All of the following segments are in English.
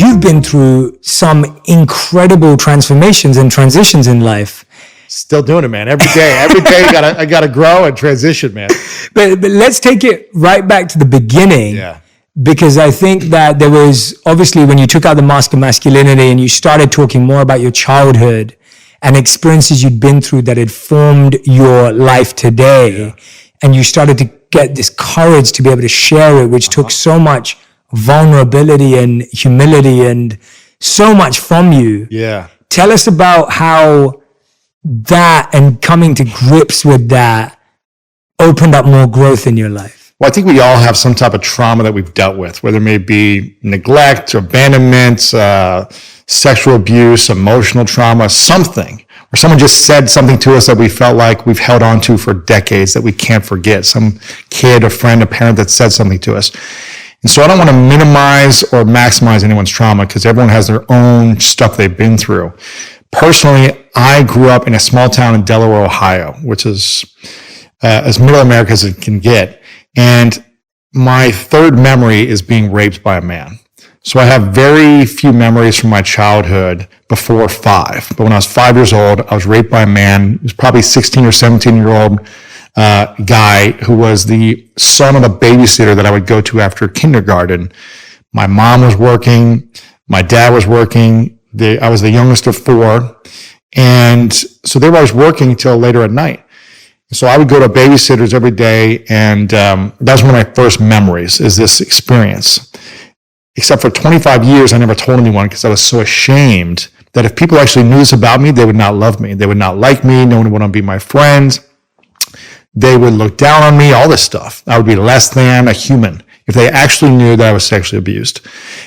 you've been through some incredible transformations and transitions in life. Still doing it, man. Every day I gotta grow and transition, man. But let's take it right back to the beginning. Yeah. Because I think that there was, obviously, when you took out the mask of masculinity and you started talking more about your childhood and experiences you'd been through that had formed your life today, and you started to get this courage to be able to share it, which took so much vulnerability and humility and so much from you. Yeah. Tell us about how that and coming to grips with that opened up more growth in your life. Well, I think we all have some type of trauma that we've dealt with, whether it may be neglect, abandonment, sexual abuse, emotional trauma, something, or someone just said something to us that we felt like we've held on to for decades that we can't forget. Some kid, a friend, a parent that said something to us. And so I don't want to minimize or maximize anyone's trauma because everyone has their own stuff they've been through. Personally, I grew up in a small town in Delaware, Ohio, which is as middle America as it can get. And my third memory is being raped by a man. So I have very few memories from my childhood before 5. But when I was 5 years old, I was raped by a man. He was probably 16 or 17-year-old guy who was the son of a babysitter that I would go to after kindergarten. My mom was working. My dad was working. I was the youngest of 4. And so they were always working till later at night. So I would go to babysitters every day, and that's one of my first memories is this experience. Except for 25 years, I never told anyone because I was so ashamed that if people actually knew this about me, they would not love me. They would not like me. No one would want to be my friend. They would look down on me, all this stuff. I would be less than a human if they actually knew that I was sexually abused.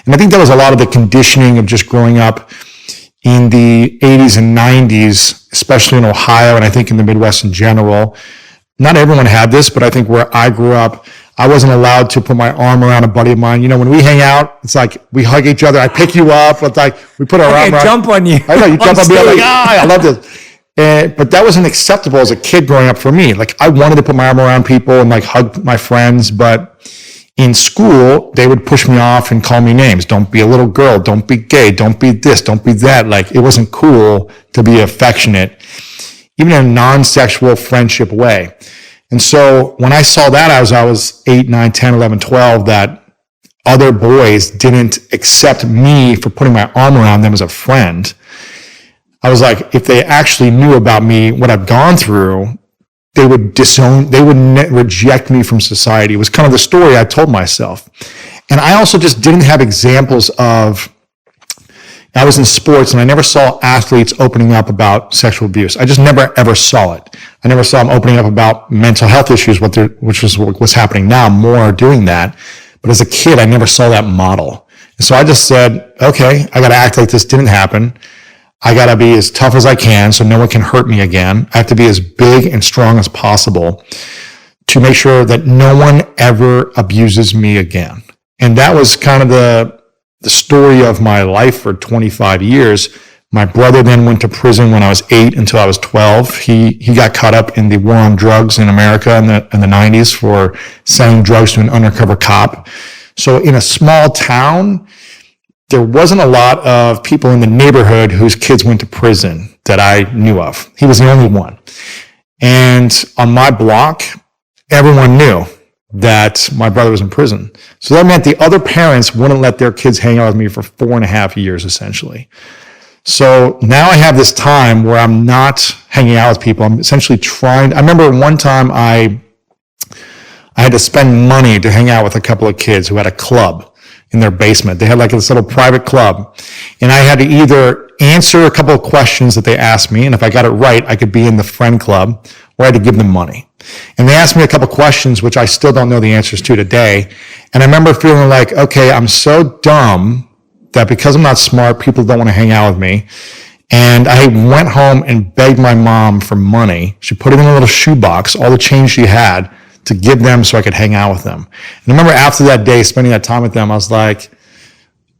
And I think that was a lot of the conditioning of just growing up in the 80s and 90s, especially in Ohio, and I think in the Midwest in general. Not everyone had this, but I think where I grew up, I wasn't allowed to put my arm around a buddy of mine. You know, when we hang out, it's like we hug each other. I pick you up. It's like we put our arm around. I jump on you. I know, you jump on me. I'm like, I love this. But that wasn't acceptable as a kid growing up for me. Like, I wanted to put my arm around people and like hug my friends, but in school, they would push me off and call me names. Don't be a little girl. Don't be gay. Don't be this. Don't be that. Like, it wasn't cool to be affectionate, even in a non-sexual friendship way. And so when I saw that, I was 8, 9, 10, 11, 12, that other boys didn't accept me for putting my arm around them as a friend. I was like, if they actually knew about me, what I've gone through, they would reject me from society. It was kind of the story I told myself. And I also just didn't have examples of, I was in sports and I never saw athletes opening up about sexual abuse. I just never ever saw it. I never saw them opening up about mental health issues, which is what's happening now, more doing that. But as a kid, I never saw that model. And so I just said, okay, I got to act like this didn't happen. I got to be as tough as I can so no one can hurt me again. I have to be as big and strong as possible to make sure that no one ever abuses me again. And that was kind of the story of my life for 25 years. My brother then went to prison when I was 8 until I was 12. He got caught up in the war on drugs in America in the 90s for selling drugs to an undercover cop. So in a small town, there wasn't a lot of people in the neighborhood whose kids went to prison that I knew of. He was the only one. And on my block, everyone knew that my brother was in prison. So that meant the other parents wouldn't let their kids hang out with me for 4.5 years, essentially. So now I have this time where I'm not hanging out with people. I'm essentially trying. I remember one time I had to spend money to hang out with a couple of kids who had a club in their basement. They had like this little private club. And I had to either answer a couple of questions that they asked me, and if I got it right, I could be in the friend club, or I had to give them money. And they asked me a couple of questions, which I still don't know the answers to today. And I remember feeling like, okay, I'm so dumb that because I'm not smart, people don't want to hang out with me. And I went home and begged my mom for money. She put it in a little shoebox, all the change she had, to give them so I could hang out with them. And I remember after that day, spending that time with them, I was like,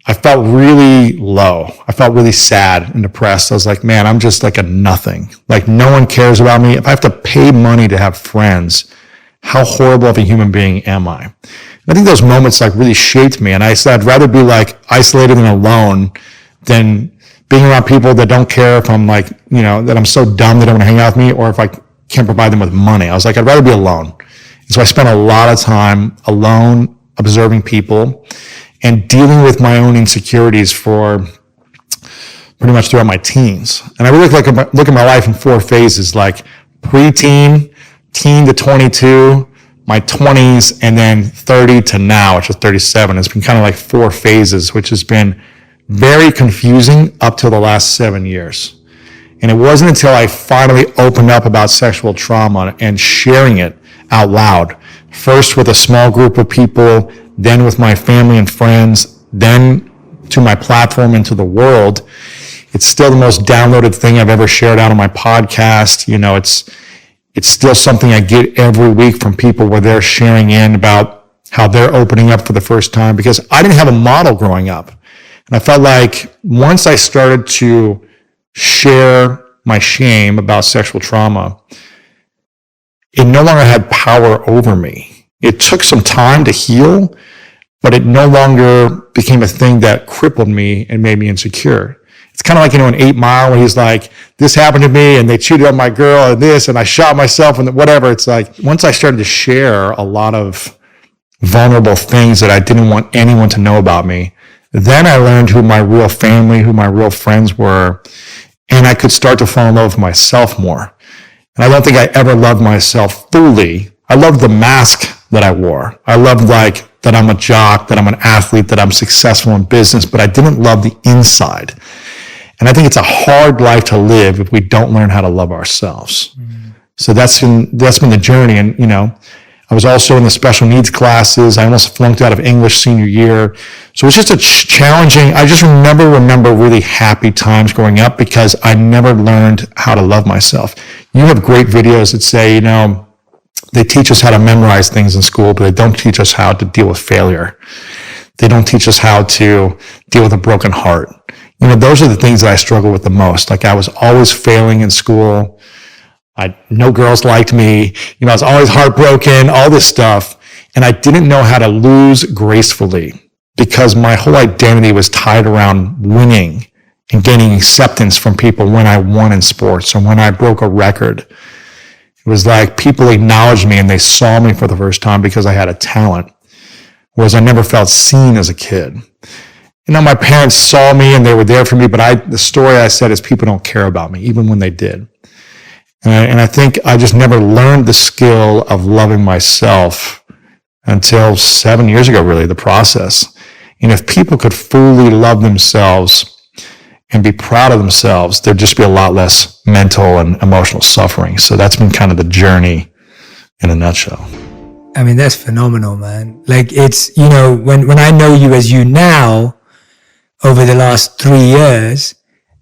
I felt really low. I felt really sad and depressed. I was like, man, I'm just like a nothing. Like, no one cares about me. If I have to pay money to have friends, how horrible of a human being am I? I think those moments like really shaped me. And I said, I'd rather be like isolated and alone than being around people that don't care if I'm like, you know, that I'm so dumb they don't want to hang out with me, or if I can't provide them with money. I was like, I'd rather be alone. And so I spent a lot of time alone, observing people and dealing with my own insecurities for pretty much throughout my teens. And I really look at my life in 4 phases, like preteen, teen to 22, my 20s, and then 30 to now, which is 37. It's been kind of like 4 phases, which has been very confusing up till the last 7 years. And it wasn't until I finally opened up about sexual trauma and sharing it out loud, first with a small group of people, then with my family and friends, then to my platform and to the world. It's still the most downloaded thing I've ever shared out on my podcast. You know, it's still something I get every week from people where they're sharing in about how they're opening up for the first time, because I didn't have a model growing up. And I felt like once I started to share my shame about sexual trauma, it no longer had power over me. It took some time to heal, but it no longer became a thing that crippled me and made me insecure. It's kind of like, you know, in 8 Mile, where he's like, this happened to me and they cheated on my girl and this, and I shot myself and whatever. It's like, once I started to share a lot of vulnerable things that I didn't want anyone to know about me, then I learned who my real family, who my real friends were, and I could start to fall in love with myself more. And I don't think I ever loved myself fully. I loved the mask that I wore. I loved like that I'm a jock, that I'm an athlete, that I'm successful in business, but I didn't love the inside. And I think it's a hard life to live if we don't learn how to love ourselves. Mm-hmm. So that's been the journey. And, you know, I was also in the special needs classes. I almost flunked out of English senior year. So it was just a challenging, I just remember really happy times growing up, because I never learned how to love myself. You have great videos that say, you know, they teach us how to memorize things in school, but they don't teach us how to deal with failure. They don't teach us how to deal with a broken heart. You know, those are the things that I struggle with the most. Like, I was always failing in school. No girls liked me. You know, I was always heartbroken, all this stuff. And I didn't know how to lose gracefully, because my whole identity was tied around winning and gaining acceptance from people when I won in sports or when I broke a record. It was like people acknowledged me and they saw me for the first time because I had a talent, whereas I never felt seen as a kid. You know, my parents saw me and they were there for me, but the story I said is people don't care about me, even when they did. And I think I just never learned the skill of loving myself until 7 years ago, really, the process. And if people could fully love themselves and be proud of themselves, there'd just be a lot less mental and emotional suffering. So that's been kind of the journey in a nutshell. I mean, that's phenomenal, man. Like, it's, you know, when I know you as you now, over the last 3 years,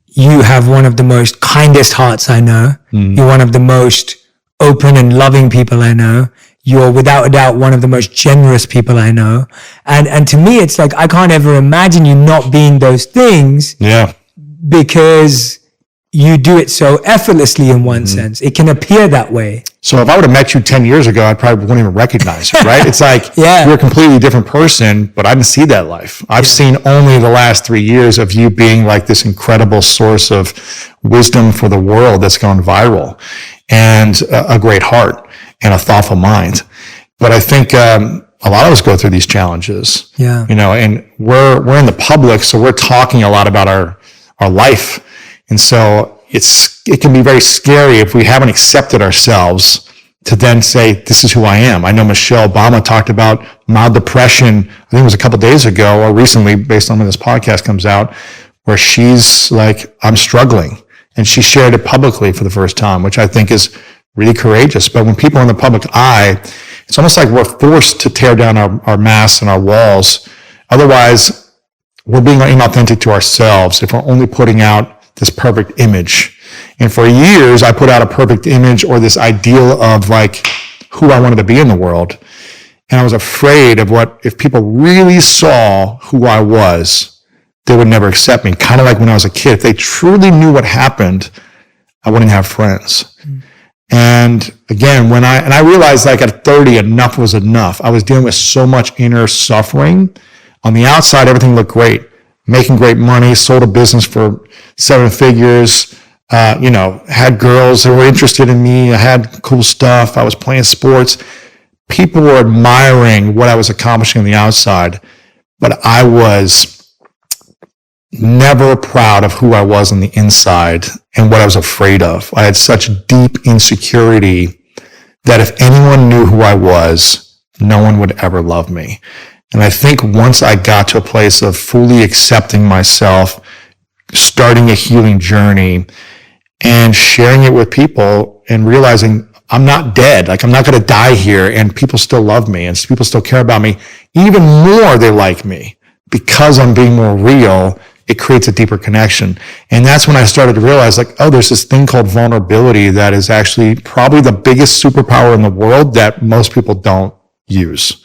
you have one of the most kindest hearts I know. Mm. You're one of the most open and loving people I know. You're without a doubt one of the most generous people I know. And to me, it's like, I can't ever imagine you not being those things. Yeah. Because you do it so effortlessly in one sense. It can appear that way. So if I would have met you 10 years ago, I probably wouldn't even recognize you, right? It's like, yeah, you're a completely different person, but I didn't see that life. I've seen only the last 3 years of you being like this incredible source of wisdom for the world that's gone viral, and a great heart and a thoughtful mind. But I think a lot of us go through these challenges, yeah, you know, and we're in the public, so we're talking a lot about our life. And so it can be very scary if we haven't accepted ourselves to then say, this is who I am. I know Michelle Obama talked about mild depression, I think it was a couple of days ago or recently, based on when this podcast comes out, where she's like, I'm struggling. And she shared it publicly for the first time, which I think is really courageous. But when people are in the public eye, it's almost like we're forced to tear down our masks and our walls. Otherwise, we're being inauthentic to ourselves if we're only putting out this perfect image. And for years, I put out a perfect image, or this ideal of like who I wanted to be in the world. And I was afraid of what, if people really saw who I was, they would never accept me. Kind of like when I was a kid. If they truly knew what happened, I wouldn't have friends. Mm. And again, I realized like at 30, enough was enough. I was dealing with so much inner suffering. On the outside, everything looked great. Making great money, sold a business for 7 figures, had girls that were interested in me. I had cool stuff. I was playing sports. People were admiring what I was accomplishing on the outside, but I was never proud of who I was on the inside and what I was afraid of. I had such deep insecurity that if anyone knew who I was, no one would ever love me. And I think once I got to a place of fully accepting myself, starting a healing journey and sharing it with people and realizing I'm not dead. Like, I'm not going to die here, and people still love me and people still care about me. Even more, they like me because I'm being more real. It creates a deeper connection. And that's when I started to realize, like, oh, there's this thing called vulnerability that is actually probably the biggest superpower in the world that most people don't use.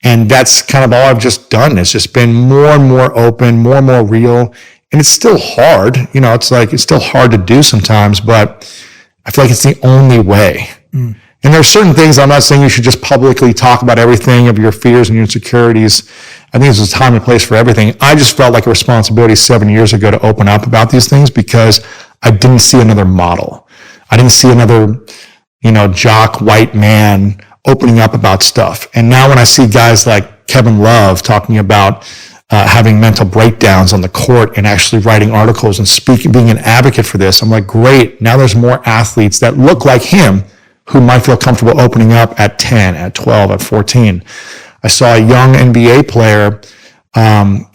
And that's kind of all I've just done. It's just been more and more open, more and more real. And it's still hard. It's still hard to do sometimes, but I feel like it's the only way. And there are certain things, I'm not saying you should just publicly talk about everything of your fears and your insecurities. I think there's a time and place for everything. I just felt like a responsibility 7 years ago to open up about these things because I didn't see another model. I didn't see another, jock white man opening up about stuff. And now when I see guys like Kevin Love talking about having mental breakdowns on the court and actually writing articles and speaking, being an advocate for this, I'm like, great. Now there's more athletes that look like him who might feel comfortable opening up at 10, at 12, at 14. I saw a young NBA player, I'm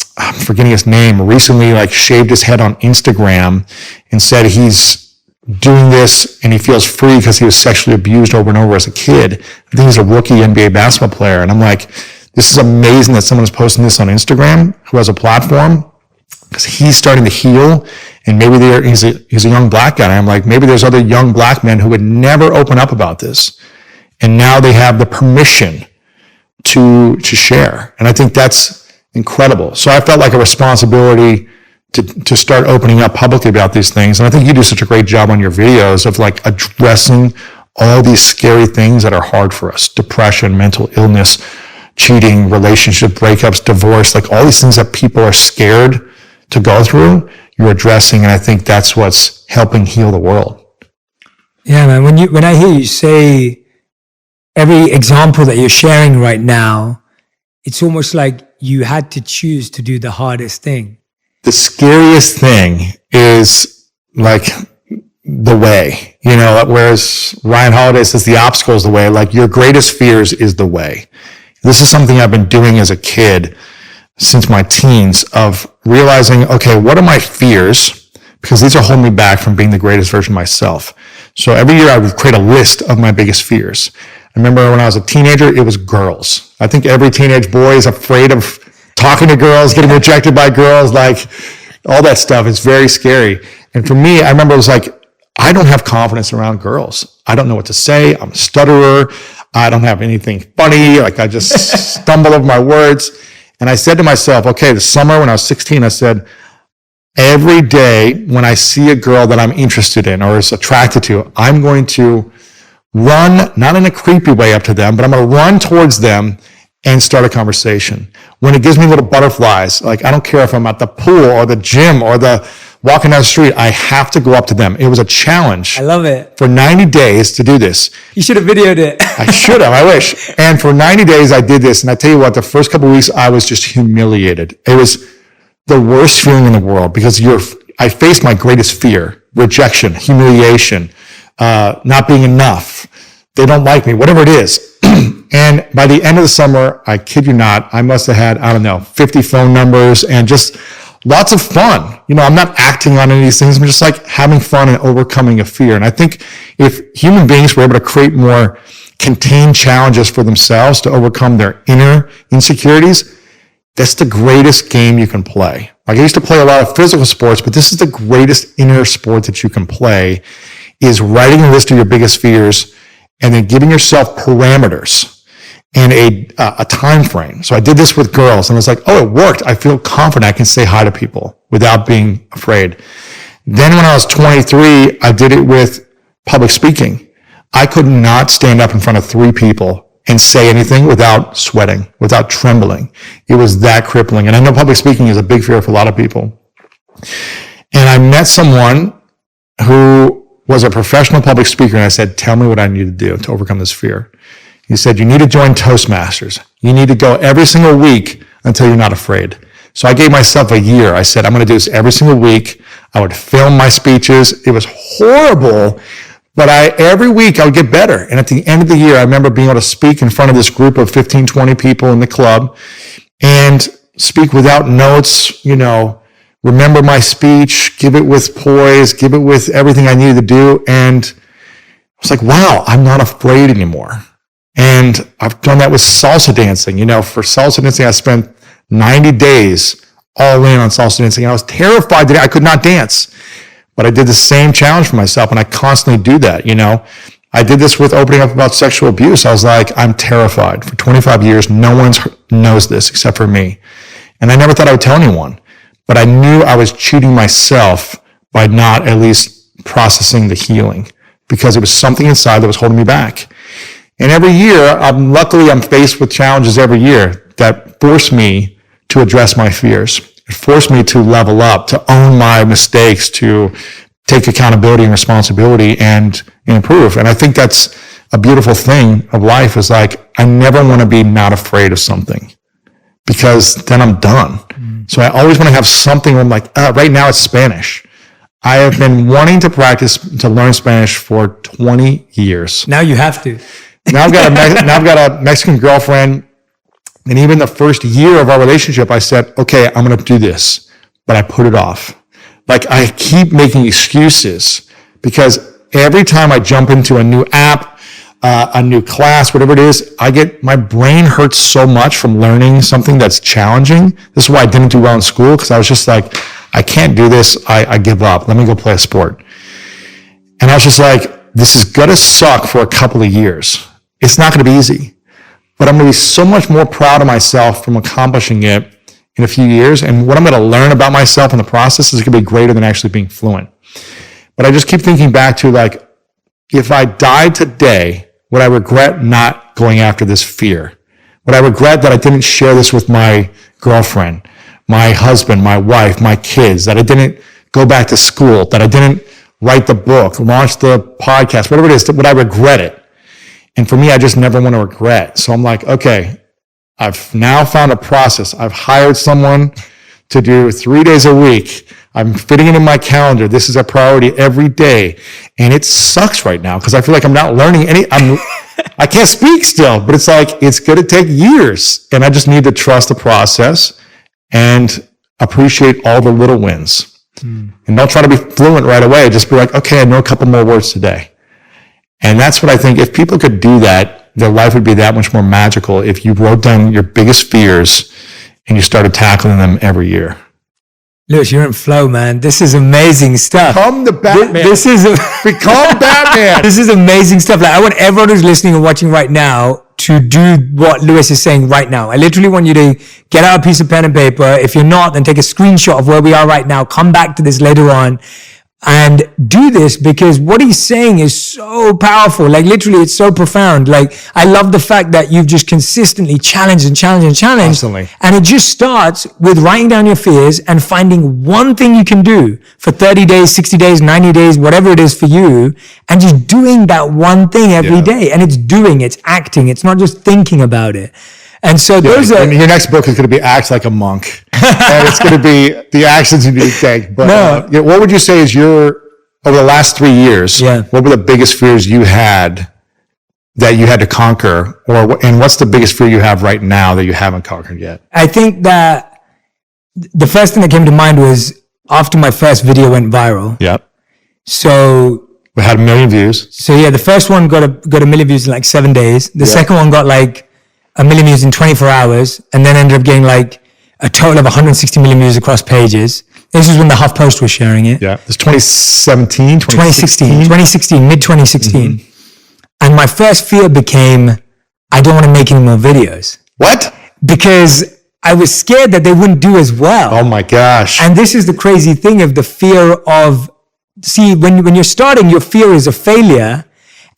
forgetting his name, recently shaved his head on Instagram and said he's doing this and he feels free because he was sexually abused over and over as a kid. I think he's a rookie NBA basketball player. And I'm like, this is amazing that someone's posting this on Instagram who has a platform, because he's starting to heal. And maybe he's a young black guy. And I'm like, maybe there's other young black men who would never open up about this. And now they have the permission to share. And I think that's incredible. So I felt like a responsibility to start opening up publicly about these things. And I think you do such a great job on your videos of addressing all these scary things that are hard for us. Depression, mental illness, cheating, relationship breakups, divorce, all these things that people are scared to go through, you're addressing. And I think that's what's helping heal the world. Yeah, man. When I hear you say every example that you're sharing right now, it's almost like you had to choose to do the hardest thing. The scariest thing is the way, whereas Ryan Holiday says the obstacle is the way, your greatest fears is the way. This is something I've been doing as a kid since my teens, of realizing, okay, what are my fears? Because these are holding me back from being the greatest version of myself. So every year I would create a list of my biggest fears. I remember when I was a teenager, it was girls. I think every teenage boy is afraid of talking to girls, getting rejected by girls, all that stuff. It's very scary. And for me, I remember it was I don't have confidence around girls. I don't know what to say. I'm a stutterer. I don't have anything funny. I just stumble over my words. And I said to myself, okay, the summer when I was 16, I said, every day when I see a girl that I'm interested in or is attracted to, I'm going to run, not in a creepy way up to them, but I'm going to run towards them and start a conversation. When it gives me little butterflies, I don't care if I'm at the pool or the gym or walking down the street, I have to go up to them. It was a challenge. I love it. For 90 days to do this. You should have videoed it. I should have, I wish. And for 90 days I did this. And I tell you what, the first couple of weeks I was just humiliated. It was the worst feeling in the world because I faced my greatest fear: rejection, humiliation, not being enough. They don't like me, whatever it is. And by the end of the summer, I kid you not, I must have had, 50 phone numbers and just lots of fun. I'm not acting on any of these things. I'm just having fun and overcoming a fear. And I think if human beings were able to create more contained challenges for themselves to overcome their inner insecurities, that's the greatest game you can play. I used to play a lot of physical sports, but this is the greatest inner sport that you can play, is writing a list of your biggest fears and then giving yourself parameters and a time frame. So I did this with girls and I was oh, it worked. I feel confident I can say hi to people without being afraid. Then when I was 23, I did it with public speaking. I could not stand up in front of 3 people and say anything without sweating, without trembling. It was that crippling. And I know public speaking is a big fear for a lot of people. And I met someone who was a professional public speaker, and I said, tell me what I need to do to overcome this fear. He said, you need to join Toastmasters. You need to go every single week until you're not afraid. So I gave myself a year. I said, I'm going to do this every single week. I would film my speeches. It was horrible, but every week I would get better. And at the end of the year, I remember being able to speak in front of this group of 15, 20 people in the club and speak without notes, remember my speech, give it with poise, give it with everything I needed to do. And I was like, wow, I'm not afraid anymore. And I've done that with salsa dancing. For salsa dancing, I spent 90 days all in on salsa dancing. I was terrified that I could not dance, but I did the same challenge for myself, and I constantly do that. I did this with opening up about sexual abuse. I was like, I'm terrified. For 25 years, no one knows this except for me. And I never thought I would tell anyone, but I knew I was cheating myself by not at least processing the healing, because it was something inside that was holding me back. And every year, I'm faced with challenges every year that force me to address my fears. It forced me to level up, to own my mistakes, to take accountability and responsibility and improve. And I think that's a beautiful thing of life, is like, I never want to be not afraid of something, because then I'm done. So I always want to have something where I'm like, right now it's Spanish. I have been wanting to learn Spanish for 20 years. Now you have to. Now I've got a Mexican girlfriend, and even the first year of our relationship, I said, okay, I'm going to do this, but I put it off. Like, I keep making excuses, because every time I jump into a new app, a new class, whatever it is, my brain hurts so much from learning something that's challenging. This is why I didn't do well in school, because I was just like, I can't do this. I give up. Let me go play a sport. And I was just like, this is going to suck for a couple of years. It's not going to be easy, but I'm going to be so much more proud of myself from accomplishing it in a few years. And what I'm going to learn about myself in the process is going to be greater than actually being fluent. But I just keep thinking back to, like, if I died today, would I regret not going after this fear? Would I regret that I didn't share this with my girlfriend, my husband, my wife, my kids, that I didn't go back to school, that I didn't write the book, launch the podcast, whatever it is, would I regret it? And for me, I just never want to regret. So I'm like, okay, I've now found a process. I've hired someone to do 3 days a week. I'm fitting it in my calendar. This is a priority every day. And it sucks right now, because I feel like I'm not learning I can't speak still, but it's like, it's going to take years. And I just need to trust the process and appreciate all the little wins. And don't try to be fluent right away. Just be like, okay, I know a couple more words today. And that's what I think, if people could do that, their life would be that much more magical if you wrote down your biggest fears and you started tackling them every year. Lewis, you're in flow, man. This is amazing stuff. Become the Batman. Become Batman. This is amazing stuff. Like, I want everyone who's listening and watching right now to do what Lewis is saying right now. I literally want you to get out a piece of pen and paper. If you're not, then take a screenshot of where we are right now. Come back to this later on and do this, because what he's saying is so powerful. Like, literally, it's so profound. Like, I love the fact that you've just consistently challenged and challenged and challenged. Constantly. And it just starts with writing down your fears and finding one thing you can do for 30 days, 60 days, 90 days, whatever it is for you, and just doing that one thing every day. And it's acting. It's not just thinking about it. And so those are... Your next book is going to be Act Like a Monk. And it's going to be the actions you need to take. But what would you say is over the last 3 years, what were the biggest fears you had that you had to conquer? And what's the biggest fear you have right now that you haven't conquered yet? I think that the first thing that came to mind was after my first video went viral. Yep. So... we had 1 million views. So the first one got a million views in like 7 days. The second one got like 1 million views in 24 hours, and then ended up getting like a total of 160 million views across pages. This is when the HuffPost was sharing it. Yeah, it's 2017, 2016, mid-2016. And my first fear became, I don't want to make any more videos. What? Because I was scared that they wouldn't do as well. Oh my gosh. And this is the crazy thing of the fear of, when you're starting, your fear is a failure.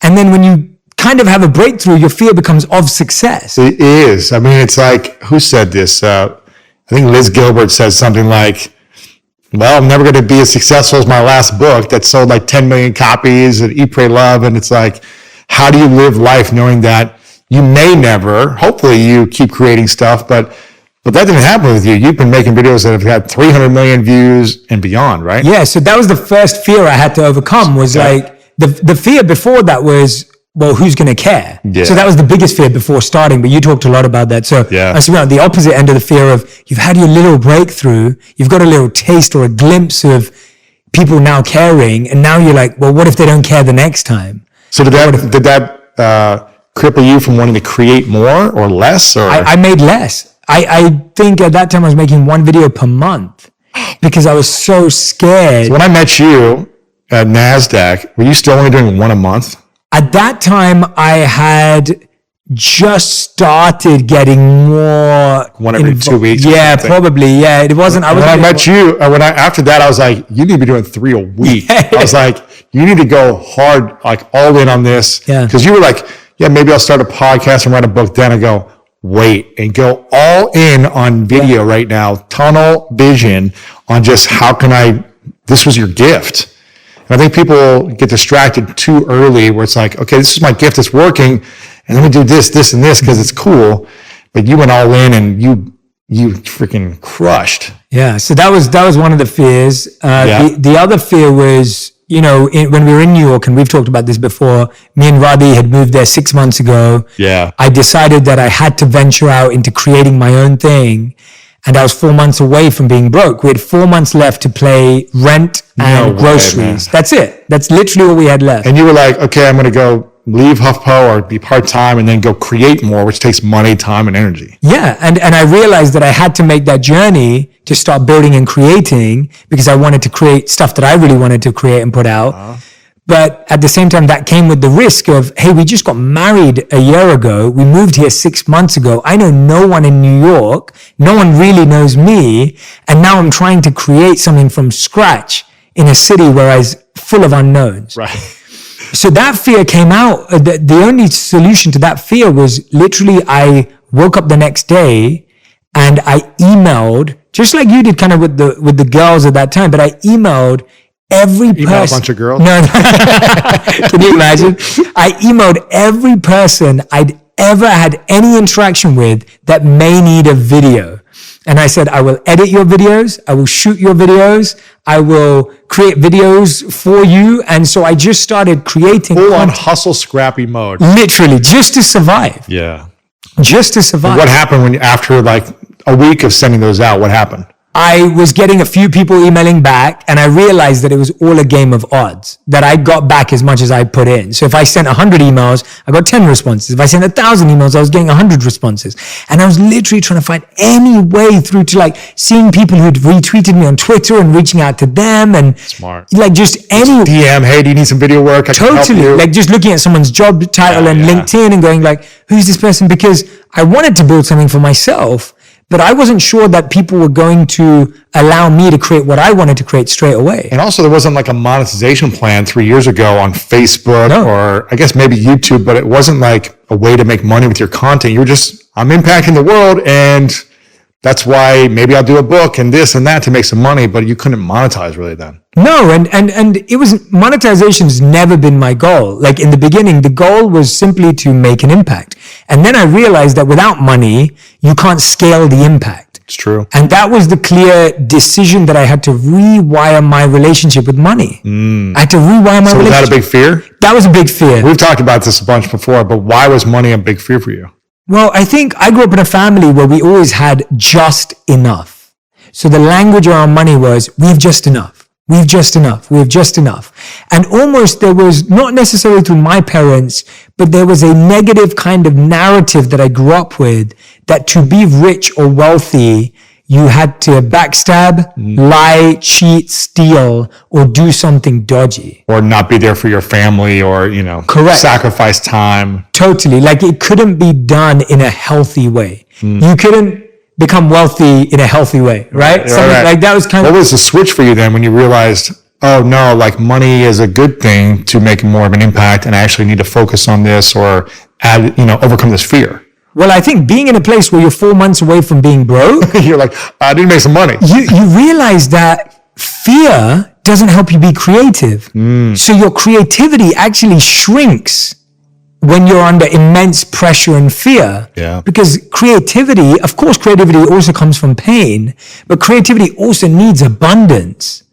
And then when you kind of have a breakthrough, your fear becomes of success. It is. I mean, it's like, who said this? I think Liz Gilbert said something like, well, I'm never going to be as successful as my last book that sold like 10 million copies and Eat, Pray, Love. And it's like, how do you live life knowing that you may never, hopefully you keep creating stuff, but that didn't happen with you. You've been making videos that have had 300 million views and beyond, right? Yeah. So that was the first fear I had to overcome was like the fear before that was, well, who's going to care? Yeah. So that was the biggest fear before starting, but you talked a lot about that. So I was on the opposite end of the fear of you've had your little breakthrough, you've got a little taste or a glimpse of people now caring, and now you're like, well, what if they don't care the next time? So did that cripple you from wanting to create more or less? Or I made less. I think at that time I was making one video per month because I was so scared. So when I met you at NASDAQ, were you still only doing one a month? At that time, I had just started getting more. One every 2 weeks. Yeah, probably. Yeah, it wasn't. When I met you, after that, I was like, you need to be doing 3 a week. I was like, you need to go hard, like all in on this. Yeah. Because you were like, yeah, maybe I'll start a podcast and write a book. Then I go, wait, and go all in on video right now. Tunnel vision on just how can I, this was your gift. I think people get distracted too early where it's like, okay, this is my gift, it's working, and let me do this, this, and this because it's cool. But you went all in and you freaking crushed. Yeah, so that was one of the fears. The other fear was, when we were in New York, and we've talked about this before, me and Radhi had moved there 6 months ago. Yeah. I decided that I had to venture out into creating my own thing. And I was 4 months away from being broke. We had 4 months left to pay rent and groceries. That's it. That's literally all we had left. And you were like, okay, I'm going to go leave HuffPo or be part-time and then go create more, which takes money, time, and energy. Yeah. And I realized that I had to make that journey to start building and creating because I wanted to create stuff that I really wanted to create and put out. But at the same time, that came with the risk of, hey, we just got married a year ago. We moved here 6 months ago. I know no one in New York. No one really knows me. And now I'm trying to create something from scratch in a city where I was full of unknowns. Right. So that fear came out. The only solution to that fear was literally I woke up the next day and I emailed, just like you did kind of with the girls at that time, but I emailed every person. A bunch of girls? No. Can you imagine? I emailed every person I'd ever had any interaction with that may need a video. And I said, I will edit your videos. I will shoot your videos. I will create videos for you. And so I just started creating. Full on hustle scrappy mode. Literally, just to survive. Yeah. Just to survive. And what happened after like a week of sending those out? What happened? I was getting a few people emailing back and I realized that it was all a game of odds, that I got back as much as I put in. So if I sent 100 emails, I got 10 responses. If I sent 1,000 emails, I was getting 100 responses. And I was literally trying to find any way through to like seeing people who'd retweeted me on Twitter and reaching out to them and smart. Like just any DM, hey, do you need some video work? I can help you. Like just looking at someone's job title and LinkedIn and going like, who's this person? Because I wanted to build something for myself. But I wasn't sure that people were going to allow me to create what I wanted to create straight away. And also there wasn't like a monetization plan 3 years ago on Facebook or I guess maybe YouTube, but it wasn't like a way to make money with your content. You were just, I'm impacting the world and that's why maybe I'll do a book and this and that to make some money, but you couldn't monetize really then. No, and it was, monetization's never been my goal. Like in the beginning, the goal was simply to make an impact. And then I realized that without money, you can't scale the impact. It's true. And that was the clear decision that I had to rewire my relationship with money. I had to rewire my relationship. So was that a big fear? That was a big fear. We've talked about this a bunch before, but why was money a big fear for you? Well, I think I grew up in a family where we always had just enough. So the language around money was, we have just enough. We have just enough. We have just enough. And almost there was, not necessarily through my parents, but there was a negative kind of narrative that I grew up with that to be rich or wealthy, you had to backstab, lie, cheat, steal, or do something dodgy. Or not be there for your family or, Correct. Sacrifice time. Totally. Like it couldn't be done in a healthy way. You couldn't become wealthy in a healthy way, right? Right. Like that was kind of... What was the switch for you then when you realized oh no, like money is a good thing to make more of an impact, and I actually need to focus on this or overcome this fear? Well, I think being in a place where you're 4 months away from being broke, You're like, I didn't make some money. you realize that fear doesn't help you be creative. So your creativity actually shrinks when you're under immense pressure and fear. Yeah. Because creativity, of course, creativity also comes from pain, but creativity also needs abundance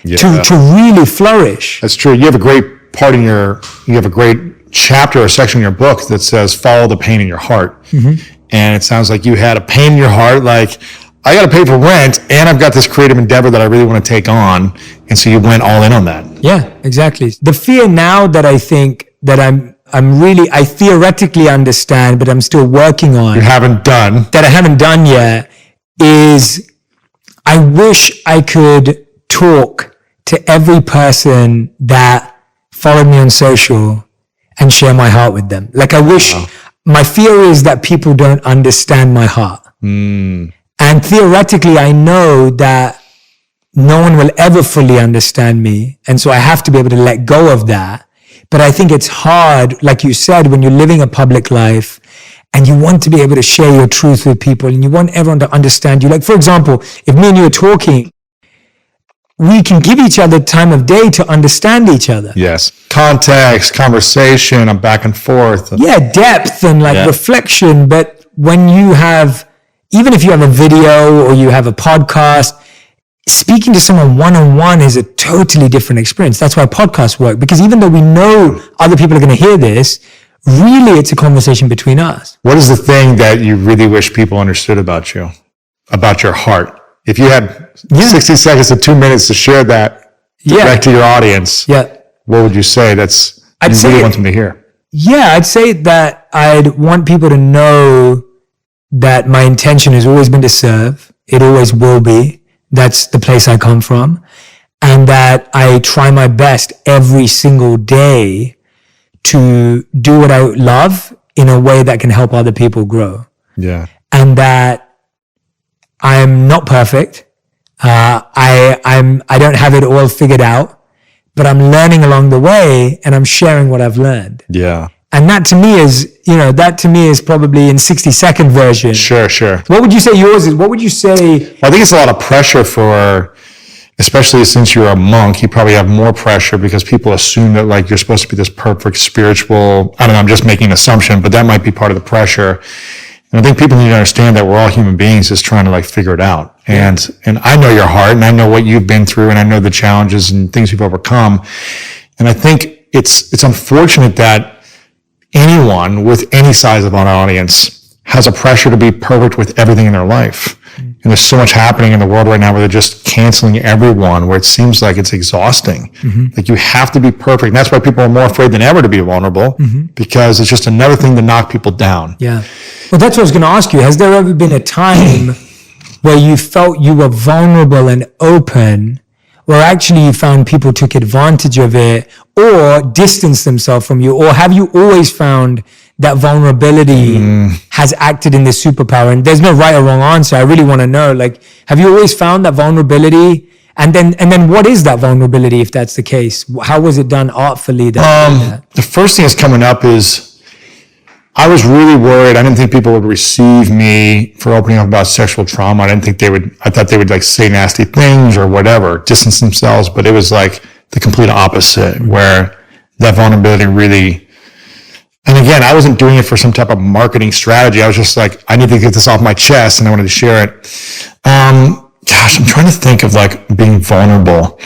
to really flourish. That's true. You have a great part you have a great chapter or section in your book that says, follow the pain in your heart. And it sounds like you had a pain in your heart, like, I got to pay for rent and I've got this creative endeavor that I really want to take on. And so you went all in on that. Yeah, exactly. The fear now that I think that I theoretically understand, but I'm still working on. That I haven't done yet is I wish I could talk to every person that followed me on social and share my heart with them. Like I wish, my fear is that people don't understand my heart. And theoretically, I know that no one will ever fully understand me. And so I have to be able to let go of that. But I think it's hard, like you said, when you're living a public life and you want to be able to share your truth with people and you want everyone to understand you. Like, for example, if me and you are talking, we can give each other time of day to understand each other. Yes. Context, conversation, and back and forth. Yeah, depth and reflection. But when you have, even if you have a video or you have a podcast, speaking to someone one-on-one is a totally different experience. That's why podcasts work, because even though we know other people are going to hear this, really it's a conversation between us. What is the thing that you really wish people understood about you, about your heart? If you had 60 seconds to 2 minutes to share that back to your audience, what would you say you really want them to hear? Yeah, I'd say that I'd want people to know that my intention has always been to serve. It always will be. That's the place I come from. And that I try my best every single day to do what I love in a way that can help other people grow. Yeah. And that I'm not perfect. I don't have it all figured out, but I'm learning along the way and I'm sharing what I've learned. Yeah. And that to me is probably in 60-second version. Sure. What would you say yours is? What would you say? Well, I think it's a lot of pressure especially since you're a monk, you probably have more pressure because people assume that like you're supposed to be this perfect spiritual, I don't know, I'm just making an assumption, but that might be part of the pressure. And I think people need to understand that we're all human beings just trying to like figure it out. And I know your heart and I know what you've been through and I know the challenges and things you've overcome. And I think it's unfortunate that anyone with any size of an audience has a pressure to be perfect with everything in their life. And there's so much happening in the world right now where they're just canceling everyone, where it seems like it's exhausting. Like you have to be perfect. And that's why people are more afraid than ever to be vulnerable, because it's just another thing to knock people down. Yeah. Well, that's what I was going to ask you. Has there ever been a time where you felt you were vulnerable and open, or actually you found people took advantage of it or distanced themselves from you? Or have you always found that vulnerability has acted in this superpower? And there's no right or wrong answer. I really want to know, like, have you always found that vulnerability? And then what is that vulnerability if that's the case? How was it done artfully? The first thing that's coming up is I was really worried. I didn't think people would receive me for opening up about sexual trauma. I thought they would like say nasty things or whatever, distance themselves. But it was like the complete opposite, where that vulnerability really, and again, I wasn't doing it for some type of marketing strategy. I was just like, I need to get this off my chest and I wanted to share it. Gosh, I'm trying to think of like being vulnerable,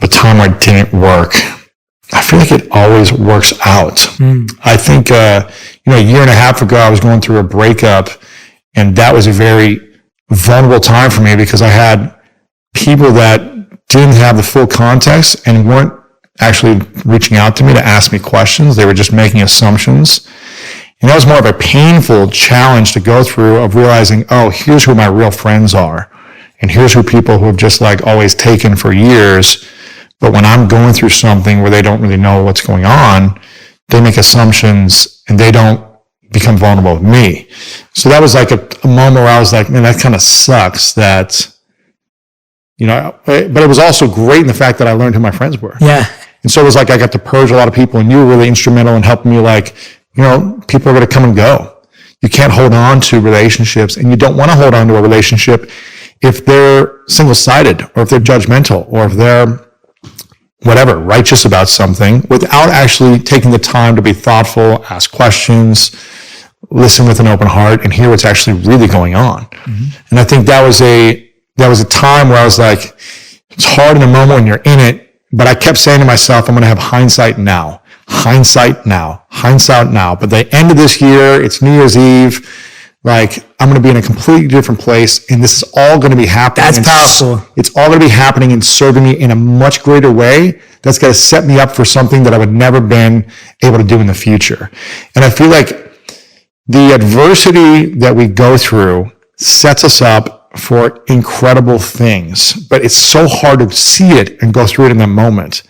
a time where it didn't work. I feel like it always works out. I think, a year and a half ago, I was going through a breakup, and that was a very vulnerable time for me because I had people that didn't have the full context and weren't actually reaching out to me to ask me questions. They were just making assumptions. And that was more of a painful challenge to go through, of realizing, oh, here's who my real friends are. And here's who people who have just like always taken for years. But when I'm going through something where they don't really know what's going on, they make assumptions and they don't become vulnerable with me. So that was like a moment where I was like, man, that kind of sucks that but it was also great in the fact that I learned who my friends were. Yeah. And so it was like I got to purge a lot of people, and you were really instrumental in helping me, like, people are going to come and go. You can't hold on to relationships, and you don't want to hold on to a relationship if they're single-sided, or if they're judgmental, or if they're whatever, righteous about something, without actually taking the time to be thoughtful, ask questions, listen with an open heart, and hear what's actually really going on. Mm-hmm. And I think that was a time where I was like, it's hard in the moment when you're in it, but I kept saying to myself, I'm going to have hindsight now. Hindsight now. But the end of this year, it's New Year's Eve. Like, I'm going to be in a completely different place, and this is all going to be happening. That's powerful. It's all going to be happening and serving me in a much greater way. That's going to set me up for something that I would never been able to do in the future. And I feel like the adversity that we go through sets us up for incredible things, but it's so hard to see it and go through it in the moment.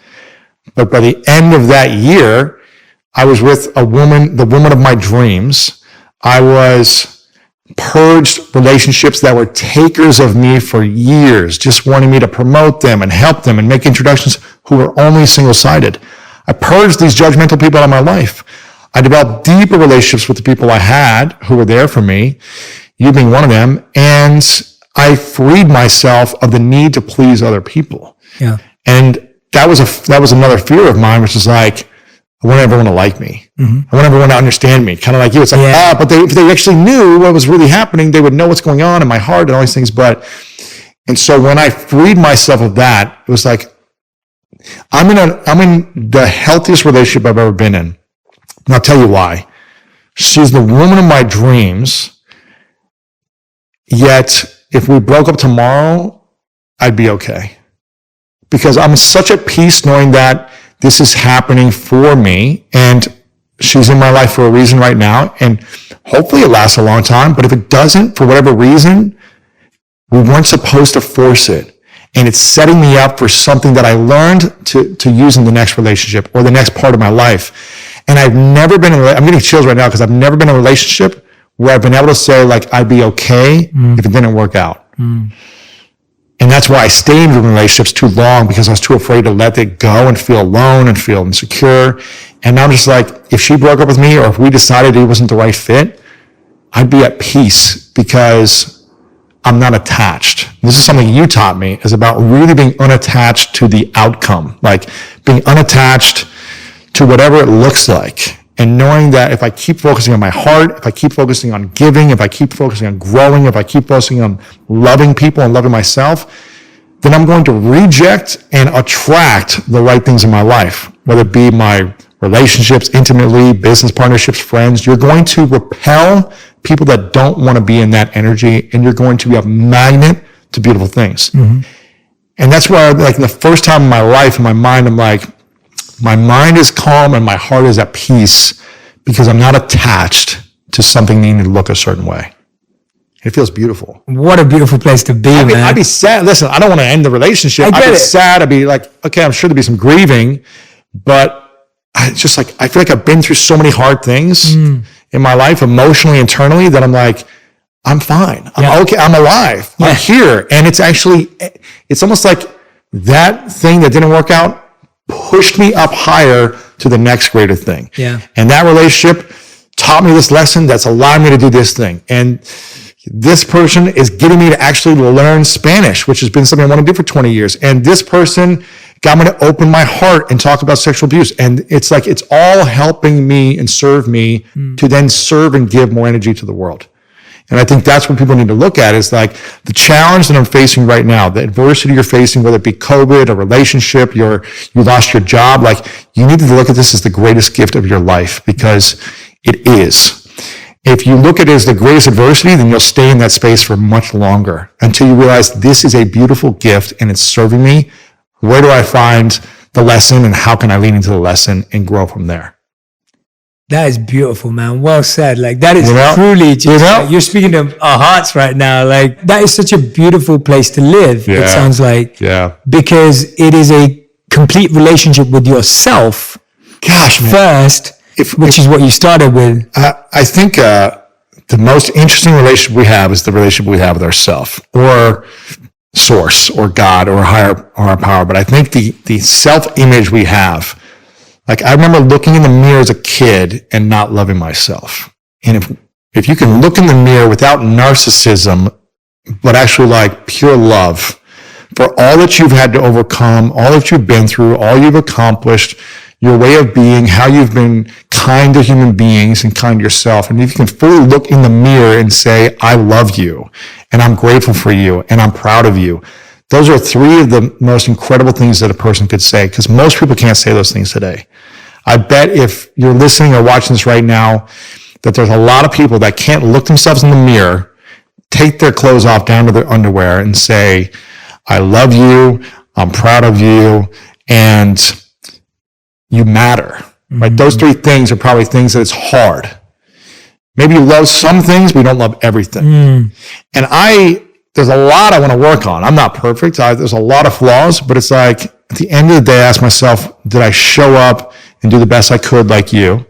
But by the end of that year, I was with a woman, the woman of my dreams. I was purged relationships that were takers of me for years, just wanting me to promote them and help them and make introductions, who were only single-sided. I purged these judgmental people out of my life. I developed deeper relationships with the people I had who were there for me, you being one of them, and I freed myself of the need to please other people. Yeah. And that was another fear of mine, which is like, I want everyone to like me. Mm-hmm. I want everyone to understand me. Kind of like you. It's like, but if they actually knew what was really happening, they would know what's going on in my heart and all these things. And so when I freed myself of that, it was like, I'm in the healthiest relationship I've ever been in. And I'll tell you why. She's the woman of my dreams. Yet, if we broke up tomorrow, I'd be okay. Because I'm such at peace knowing that this is happening for me, and she's in my life for a reason right now, and hopefully it lasts a long time. But if it doesn't, for whatever reason, we weren't supposed to force it. And it's setting me up for something that I learned to use in the next relationship or the next part of my life. And I've never been I'm getting chills right now because I've never been in a relationship where I've been able to say, like, I'd be okay if it didn't work out. And that's why I stayed in relationships too long, because I was too afraid to let it go and feel alone and feel insecure. And now I'm just like, if she broke up with me, or if we decided it wasn't the right fit, I'd be at peace because I'm not attached. This is something you taught me, is about really being unattached to the outcome, like being unattached to whatever it looks like. And knowing that if I keep focusing on my heart, if I keep focusing on giving, if I keep focusing on growing, if I keep focusing on loving people and loving myself, then I'm going to reject and attract the right things in my life, whether it be my relationships, intimately, business partnerships, friends. You're going to repel people that don't want to be in that energy, and you're going to be a magnet to beautiful things. Mm-hmm. And that's why, like, the first time in my life, in my mind, I'm like, my mind is calm and my heart is at peace because I'm not attached to something needing to look a certain way. It feels beautiful. What a beautiful place to be, man. I'd be sad. Listen, I don't want to end the relationship. I'd be sad. I'd be like, okay, I'm sure there'll be some grieving, but I feel like I've been through so many hard things in my life, emotionally, internally, that I'm like, I'm fine. I'm okay. I'm alive. I'm here. And it's almost like that thing that didn't work out pushed me up higher to the next greater thing. Yeah. And that relationship taught me this lesson that's allowing me to do this thing. And this person is getting me to actually learn Spanish, which has been something I want to do for 20 years. And this person got me to open my heart and talk about sexual abuse. And it's like, it's all helping me and serve me to then serve and give more energy to the world. And I think that's what people need to look at, is like the challenge that I'm facing right now, the adversity you're facing, whether it be COVID, a relationship, you lost your job. Like, you need to look at this as the greatest gift of your life, because it is. If you look at it as the greatest adversity, then you'll stay in that space for much longer until you realize this is a beautiful gift and it's serving me. Where do I find the lesson, and how can I lean into the lesson and grow from there? That is beautiful, man. Well said. Like, that is truly just, like, you're speaking to our hearts right now. Like, that is such a beautiful place to live. It sounds like, because it is a complete relationship with yourself. Gosh, man. First, which is what you started with. I think the most interesting relationship we have is the relationship we have with ourselves. Or source or God or higher power. But I think the self-image we have, like I remember looking in the mirror as a kid and not loving myself. And if you can look in the mirror without narcissism, but actually like pure love for all that you've had to overcome, all that you've been through, all you've accomplished, your way of being, how you've been kind to human beings and kind to yourself. And if you can fully look in the mirror and say, I love you, and I'm grateful for you, and I'm proud of you. Those are three of the most incredible things that a person could say, because most people can't say those things today. I bet if you're listening or watching this right now, that there's a lot of people that can't look themselves in the mirror, take their clothes off down to their underwear and say, I love you, I'm proud of you, and you matter, right? Those three things are probably things that it's hard. Maybe you love some things, but you don't love everything. And there's a lot I want to work on. I'm not perfect. There's a lot of flaws, but it's like at the end of the day, I ask myself, did I show up and do the best I could like you?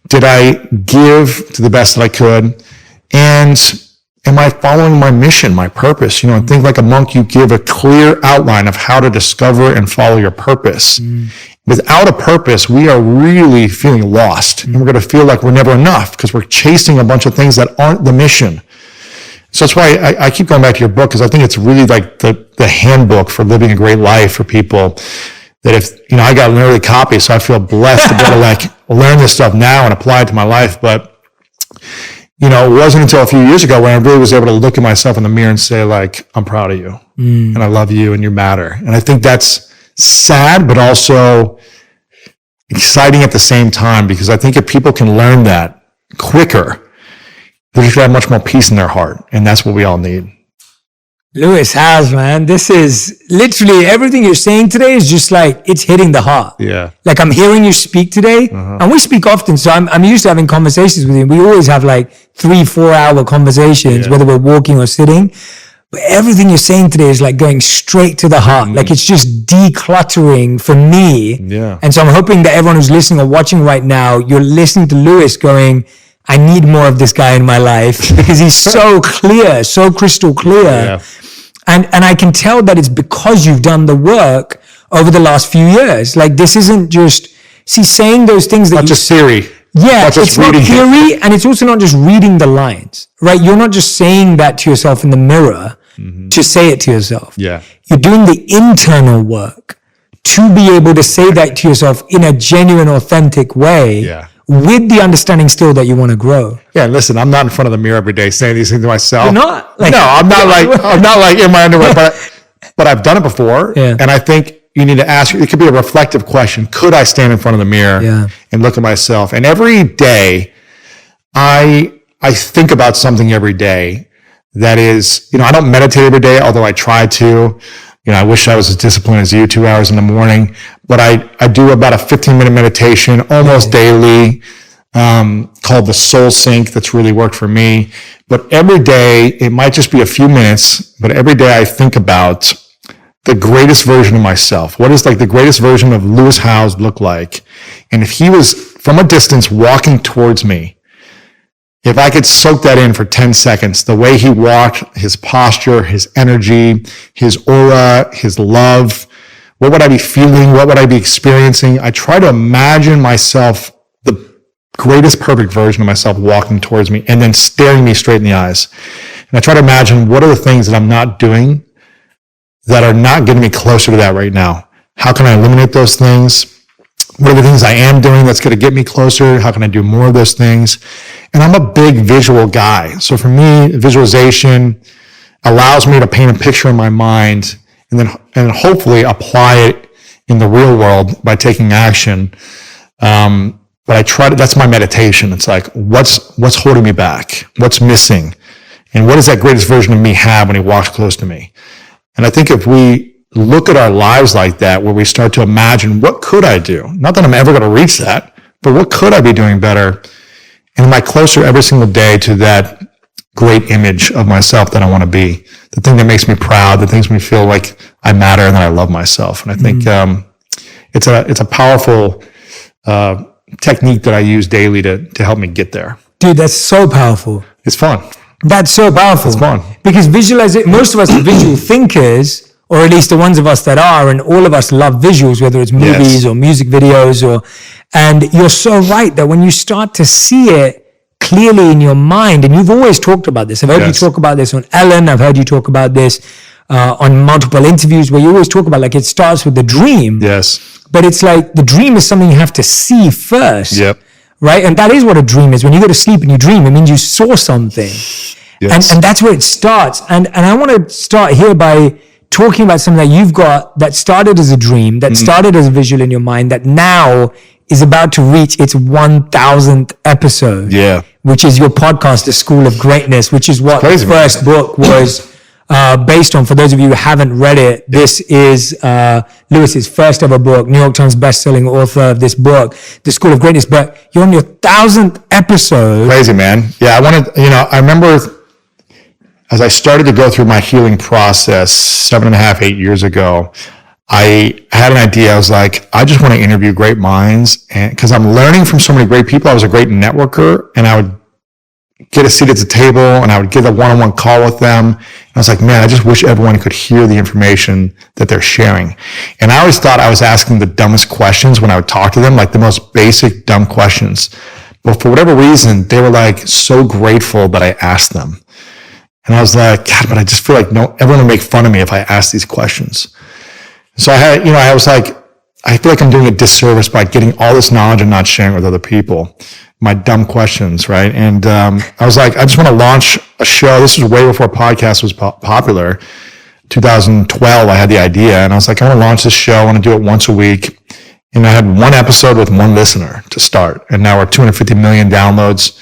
Did I give to the best that I could? And am I following my mission, my purpose? And think like a monk, you give a clear outline of how to discover and follow your purpose. Without a purpose, we are really feeling lost. And we're going to feel like we're never enough because we're chasing a bunch of things that aren't the mission. So that's why I keep going back to your book, because I think it's really like the handbook for living a great life for people. That if, I got an early copy, so I feel blessed to be able to like learn this stuff now and apply it to my life. But, it wasn't until a few years ago when I really was able to look at myself in the mirror and say like, I'm proud of you and I love you and you matter. And I think that's sad, but also exciting at the same time, because I think if people can learn that quicker, they're just going to have much more peace in their heart. And that's what we all need. Lewis Howes, man, this is literally everything you're saying today is just like, it's hitting the heart. Yeah. Like I'm hearing you speak today and we speak often. So I'm used to having conversations with you. We always have like 3-4 hour conversations, whether we're walking or sitting. But everything you're saying today is like going straight to the heart. Like it's just decluttering for me. Yeah. And so I'm hoping that everyone who's listening or watching right now, you're listening to Lewis going, I need more of this guy in my life because he's so clear, so crystal clear. Yeah. And I can tell that it's because you've done the work over the last few years. Like this isn't just, saying those things that not just theory. Yeah, it's not theory, and it's also not just reading the lines, right? You're not just saying that to yourself in the mirror to say it to yourself. Yeah. You're doing the internal work to be able to say that to yourself in a genuine, authentic way. Yeah. With the understanding still that you want to grow. Yeah, listen, I'm not in front of the mirror every day saying these things to myself. You're not? No, I'm not like in my underwear, but I've done it before. Yeah. And I think you need to ask, it could be a reflective question. Could I stand in front of the mirror and look at myself? And every day I think about something every day that is, I don't meditate every day, although I try to. I wish I was as disciplined as you, 2 hours in the morning, but I do about a 15-minute meditation almost daily, called the Soul Sync. That's really worked for me. But every day, it might just be a few minutes, but every day I think about the greatest version of myself. What does like the greatest version of Lewis Howes look like? And if he was from a distance walking towards me, if I could soak that in for 10 seconds, the way he walked, his posture, his energy, his aura, his love, what would I be feeling? What would I be experiencing? I try to imagine myself, the greatest perfect version of myself walking towards me and then staring me straight in the eyes. And I try to imagine what are the things that I'm not doing that are not getting me closer to that right now? How can I eliminate those things? What are the things I am doing that's going to get me closer? How can I do more of those things? And I'm a big visual guy. So for me, visualization allows me to paint a picture in my mind and hopefully apply it in the real world by taking action. But that's my meditation. It's like, what's holding me back? What's missing? And what does that greatest version of me have when he walks close to me? And I think if we look at our lives like that, where we start to imagine, what could I do? Not that I'm ever going to reach that, but what could I be doing better? And am I closer every single day to that great image of myself that I want to be? The thing that makes me proud, that makes me feel like I matter and that I love myself. And I think it's a powerful technique that I use daily to help me get there. Dude, that's so powerful. It's fun. That's so powerful. It's fun. Because most of us are visual thinkers, or at least the ones of us that are, and all of us love visuals, whether it's movies or music videos, and you're so right that when you start to see it clearly in your mind, and you've always talked about this. I've heard you talk about this on Ellen. I've heard you talk about this on multiple interviews where you always talk about, like, it starts with the dream. Yes. But it's like the dream is something you have to see first. Yep. Right? And that is what a dream is. When you go to sleep and you dream, it means you saw something. Yes. And that's where it starts. And I want to start here by talking about something that you've got that started as a dream, that started as a visual in your mind, that now is about to reach its 1,000th episode. Yeah. Which is your podcast, The School of Greatness, which is what the first book was based on. For those of you who haven't read it, this is Lewis's first ever book, New York Times bestselling author of this book, The School of Greatness. But you're on your 1,000th episode. Crazy, man. Yeah, I remember as I started to go through my healing process 7.5, 8 years ago, I had an idea. I was like, I just want to interview great minds, and because I'm learning from so many great people. I was a great networker, and I would get a seat at the table and I would get a one-on-one call with them. And I was like, man, I just wish everyone could hear the information that they're sharing. And I always thought I was asking the dumbest questions when I would talk to them, like the most basic dumb questions. But for whatever reason, they were like so grateful that I asked them. And I was like, God, but I just feel like everyone would make fun of me if I asked these questions. So I was like, I feel like I'm doing a disservice by getting all this knowledge and not sharing with other people my dumb questions, right? And I was like, I just want to launch a show. This was way before podcast was popular. 2012, I had the idea, and I was like, I want to launch this show. I want to do it once a week. And I had one episode with one listener to start, and now we're 250 million downloads,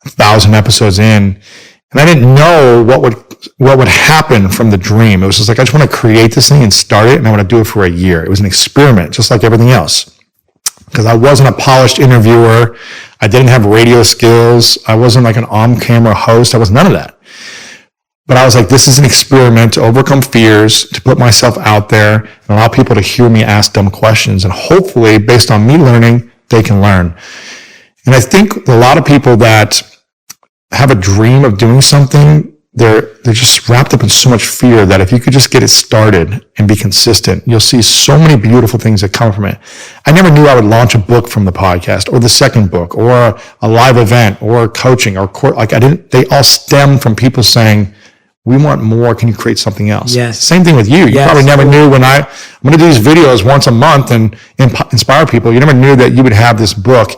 1,000 episodes in. And I didn't know what would happen from the dream. It was just like, I just want to create this thing and start it, and I want to do it for a year. It was an experiment, just like everything else. Because I wasn't a polished interviewer. I didn't have radio skills. I wasn't like an on-camera host. I was none of that. But I was like, this is an experiment to overcome fears, to put myself out there and allow people to hear me ask dumb questions. And hopefully, based on me learning, they can learn. And I think a lot of people that have a dream of doing something, they're just wrapped up in so much fear that if you could just get it started and be consistent, you'll see so many beautiful things that come from it. I never knew I would launch a book from the podcast, or the second book, or a live event, or coaching, or they all stem from people saying, we want more. Can you create something else? Yes. Same thing with you. You probably never knew when I'm going to do these videos once a month and inspire people. You never knew that you would have this book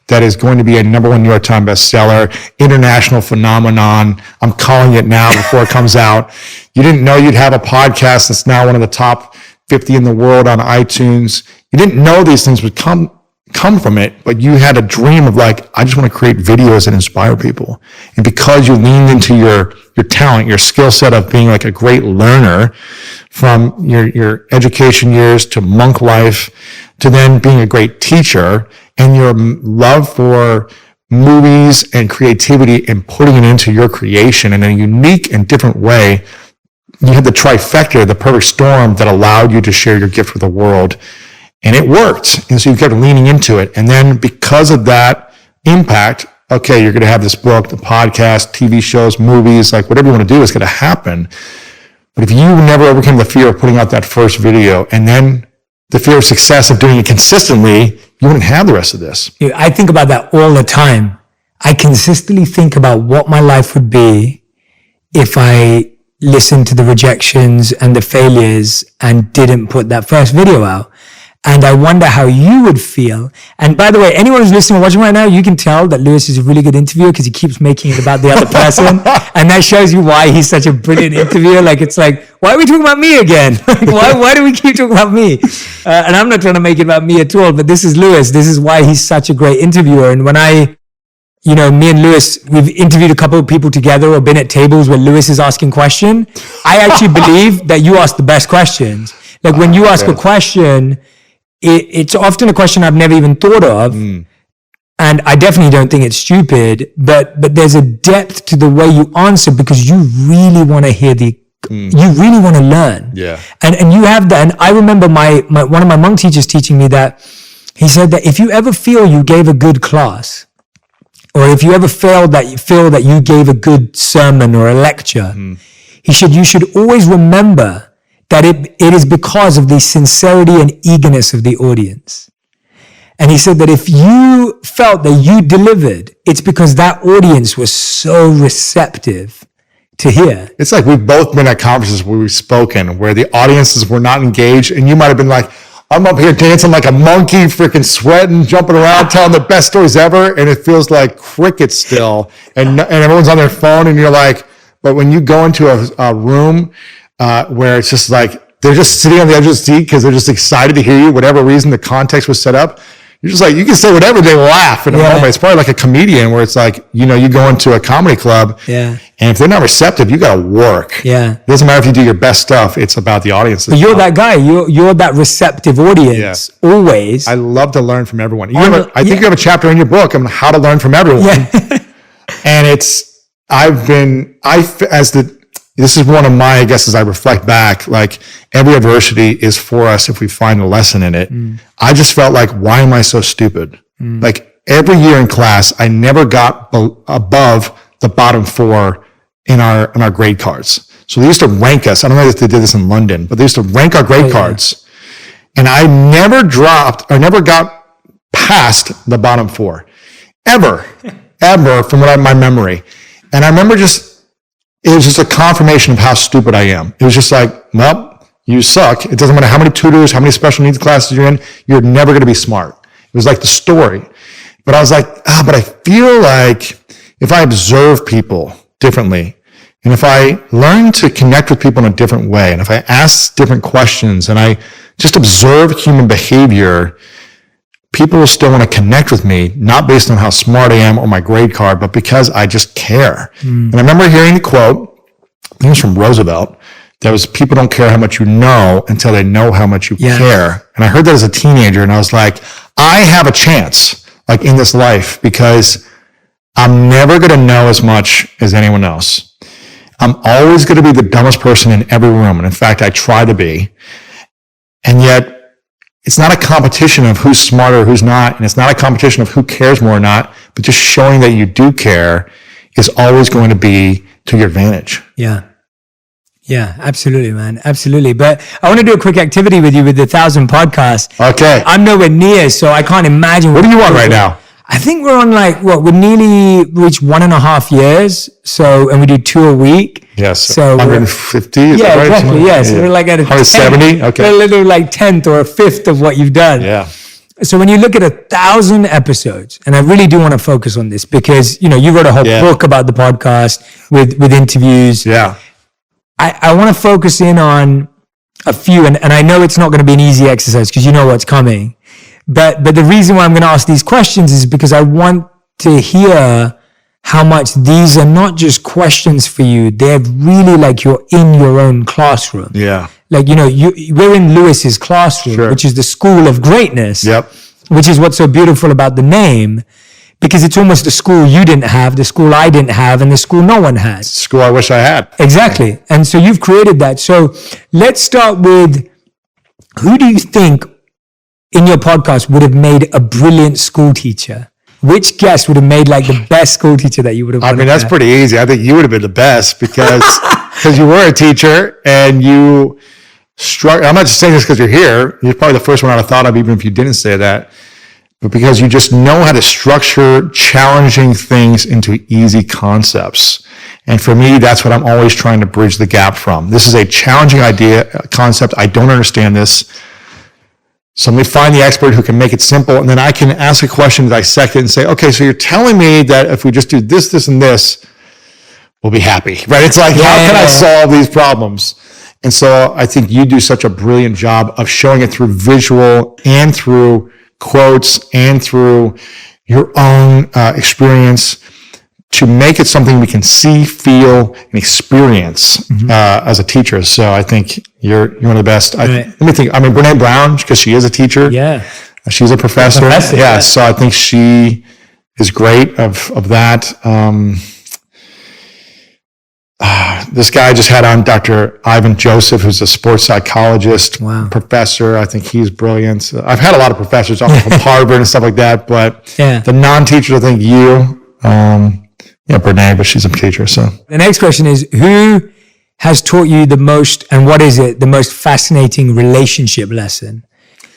that is going to be a #1 New York Times bestseller, international phenomenon. I'm calling it now before it comes out. You didn't know you'd have a podcast that's now one of the top 50 in the world on iTunes. You didn't know these things would come from it, but you had a dream of like, I just want to create videos that inspire people. And because you leaned into your talent, your skill set of being like a great learner from your education years to monk life, to then being a great teacher, and your love for movies and creativity and putting it into your creation in a unique and different way, you had the trifecta, the perfect storm that allowed you to share your gift with the world. And it worked. And so you kept leaning into it. And then because of that impact, okay, you're going to have this book, the podcast, TV shows, movies, like whatever you want to do is going to happen. But if you never overcame the fear of putting out that first video, and then the fear of success of doing it consistently, you wouldn't have the rest of this. I think about that all the time. I consistently think about what my life would be if I listened to the rejections and the failures and didn't put that first video out. And I wonder how you would feel. And by the way, anyone who's listening or watching right now, you can tell that Lewis is a really good interviewer because he keeps making it about the other person. And that shows you why he's such a brilliant interviewer. Like, it's like, why are we talking about me again? Why do we keep talking about me? And I'm not trying to make it about me at all, but this is Lewis. This is why he's such a great interviewer. And when me and Lewis, we've interviewed a couple of people together or been at tables where Lewis is asking questions. I actually believe that you ask the best questions. Like when you ask a question, it's often a question I've never even thought of. And I definitely don't think it's stupid, but there's a depth to the way you answer because you really want to hear you really want to learn. Yeah. And you have that. And I remember one of my monk teachers teaching me that. He said that if you ever feel you gave a good class, or if you ever feel that you gave a good sermon or a lecture, He said, you should always remember that it is because of the sincerity and eagerness of the audience. And he said that if you felt that you delivered, it's because that audience was so receptive to hear. It's like we've both been at conferences where we've spoken, where the audiences were not engaged, and you might have been like, I'm up here dancing like a monkey, freaking sweating, jumping around, telling the best stories ever, and it feels like crickets still, and everyone's on their phone, and you're like, but when you go into a room where it's just like, they're just sitting on the edge of the seat because they're just excited to hear you, whatever reason the context was set up, you're just like, you can say whatever, they laugh in a moment. It's probably like a comedian where it's like, you go into a comedy club, and if they're not receptive, you got to work. It doesn't matter if you do your best stuff, it's about the audience. But you're that guy, you're that receptive audience, always. I love to learn from everyone. I think you have a chapter in your book on how to learn from everyone. And this is one of my, I guess, as I reflect back, like every adversity is for us if we find a lesson in it. I just felt like, why am I so stupid? Like every year in class, I never got above the bottom 4 in our grade cards. So they used to rank us. I don't know if they did this in London, but they used to rank our grade cards. And I never got past the bottom 4. Ever, from my memory. And I remember it was just a confirmation of how stupid I am. It was just like, nope, you suck. It doesn't matter how many tutors, how many special needs classes you're in, you're never going to be smart. It was like the story. But I was like, but I feel like if I observe people differently, and if I learn to connect with people in a different way, and if I ask different questions, and I just observe human behavior, people will still want to connect with me, not based on how smart I am or my grade card, but because I just care. And I remember hearing the quote, I think it was from Roosevelt, that was, people don't care how much you know until they know how much you care. And I heard that as a teenager, and I was like, I have a chance, like in this life, because I'm never going to know as much as anyone else. I'm always going to be the dumbest person in every room. And in fact, I try to be. And yet, it's not a competition of who's smarter or who's not, and it's not a competition of who cares more or not, but just showing that you do care is always going to be to your advantage. Yeah, absolutely, man. Absolutely. But I want to do a quick activity with you with the 1,000 podcast. Okay. I'm nowhere near, so I can't imagine. What are you on right now? I think we're on we're nearly reached 1.5 years. So, and we do 2 a week. Yes. So 150, is that right? Exactly. Yes. Yeah. We're like at 170. Okay. We're a little like 10th or a 5th of what you've done. Yeah. So when you look at 1,000 episodes, and I really do want to focus on this because, you wrote a whole book about the podcast with interviews. Yeah. I want to focus in on a few, and I know it's not going to be an easy exercise because you know what's coming. But the reason why I'm going to ask these questions is because I want to hear how much these are not just questions for you. They're really like you're in your own classroom. Yeah. Like, we're in Lewis's classroom, which is the school of greatness. Yep. Which is what's so beautiful about the name, because it's almost the school you didn't have, the school I didn't have, and the school no one has. School I wish I had. Exactly. And so you've created that. So let's start with, who do you think in your podcast would have made a brilliant school teacher? Which guest would have made like the best school teacher that you would have? I mean, that's pretty easy. I think you would have been the best because you were a teacher and you struck. I'm not just saying this because you're here. You're probably the first one I'd have thought of, even if you didn't say that. But because you just know how to structure challenging things into easy concepts. And for me, that's what I'm always trying to bridge the gap from. This is a challenging concept. I don't understand this. So let me find the expert who can make it simple, and then I can ask a question, dissect it, and say, okay, so you're telling me that if we just do this, this, and this, we'll be happy, right? It's like, how can I solve these problems? And so I think you do such a brilliant job of showing it through visual and through quotes and through your own experience to make it something we can see, feel, and experience as a teacher. So I think you're one of the best. Let me think. I mean, Brene Brown, because she is a teacher. Yeah. She's a professor. Yeah. So I think she is great of that. This guy I just had on, Dr. Ivan Joseph, who's a sports psychologist, professor. I think he's brilliant. I've had a lot of professors from Harvard and stuff like that, but the non-teachers, I think you, Brene, but she's a teacher. So the next question is, who has taught you the most, and what is it, the most fascinating relationship lesson?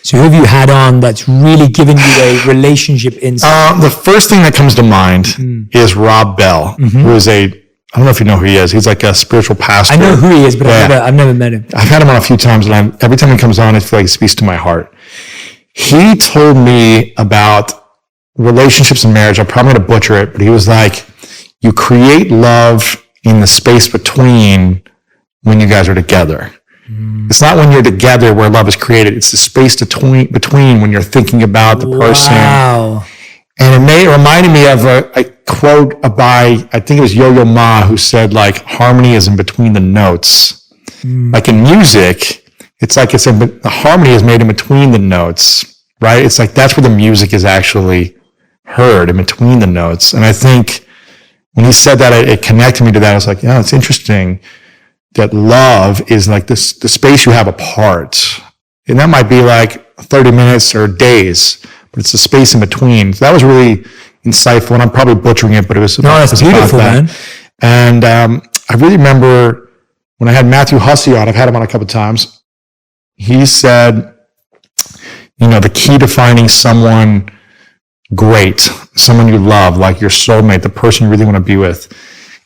So who have you had on that's really given you a relationship insight? The first thing that comes to mind is Rob Bell, who is I don't know if you know who he is. He's like a spiritual pastor. I know who he is, but I've never met him. I've had him on a few times, and every time he comes on, I feel like he speaks to my heart. He told me about relationships and marriage. I'm probably going to butcher it, but he was like, you create love in the space between when you guys are together. It's not when you're together where love is created. It's the space between when you're thinking about the person. Wow. And it reminded me of a quote by, I think it was Yo-Yo Ma, who said, like, harmony is in between the notes. Like in music, it's like the harmony is made in between the notes, right? It's like that's where the music is actually heard, in between the notes. And I think when he said that, it connected me to that. I was like, yeah, it's interesting that love is like the space you have apart. And that might be like 30 minutes or days, but it's the space in between. So that was really insightful, and I'm probably butchering it, but it was that's beautiful, man. And I really remember when I had Matthew Hussey on, I've had him on a couple of times, he said, the key to finding someone great, someone you love, like your soulmate, the person you really want to be with,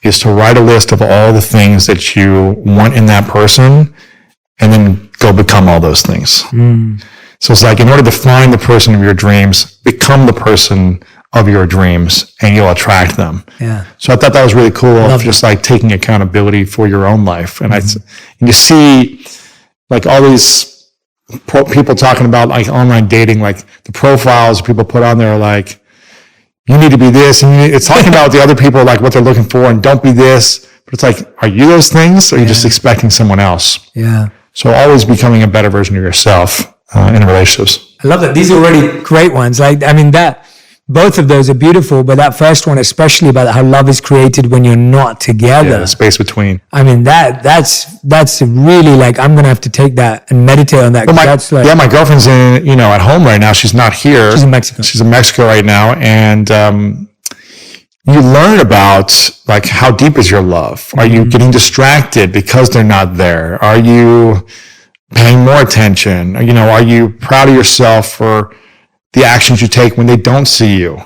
is to write a list of all the things that you want in that person and then go become all those things. So it's like, in order to find the person of your dreams, become the person of your dreams and you'll attract them. Yeah. So I thought that was really cool, just like taking accountability for your own life. And and you see like all these people talking about like online dating, like the profiles people put on there are like, you need to be this, and it's talking about the other people, like what they're looking for, and don't be this. But it's like, are you those things, or are you just expecting someone else? Yeah. So always becoming a better version of yourself in relationships. I love that. These are already great ones. Both of those are beautiful, but that first one, especially about how love is created when you're not together. Yeah, the space between. I mean, that's really like, I'm going to have to take that and meditate on that. Well, my girlfriend's at home right now. She's not here. She's in Mexico. She's in Mexico right now. And, you learn about like, how deep is your love? Are you getting distracted because they're not there? Are you paying more attention? Are you proud of yourself for the actions you take when they don't see you?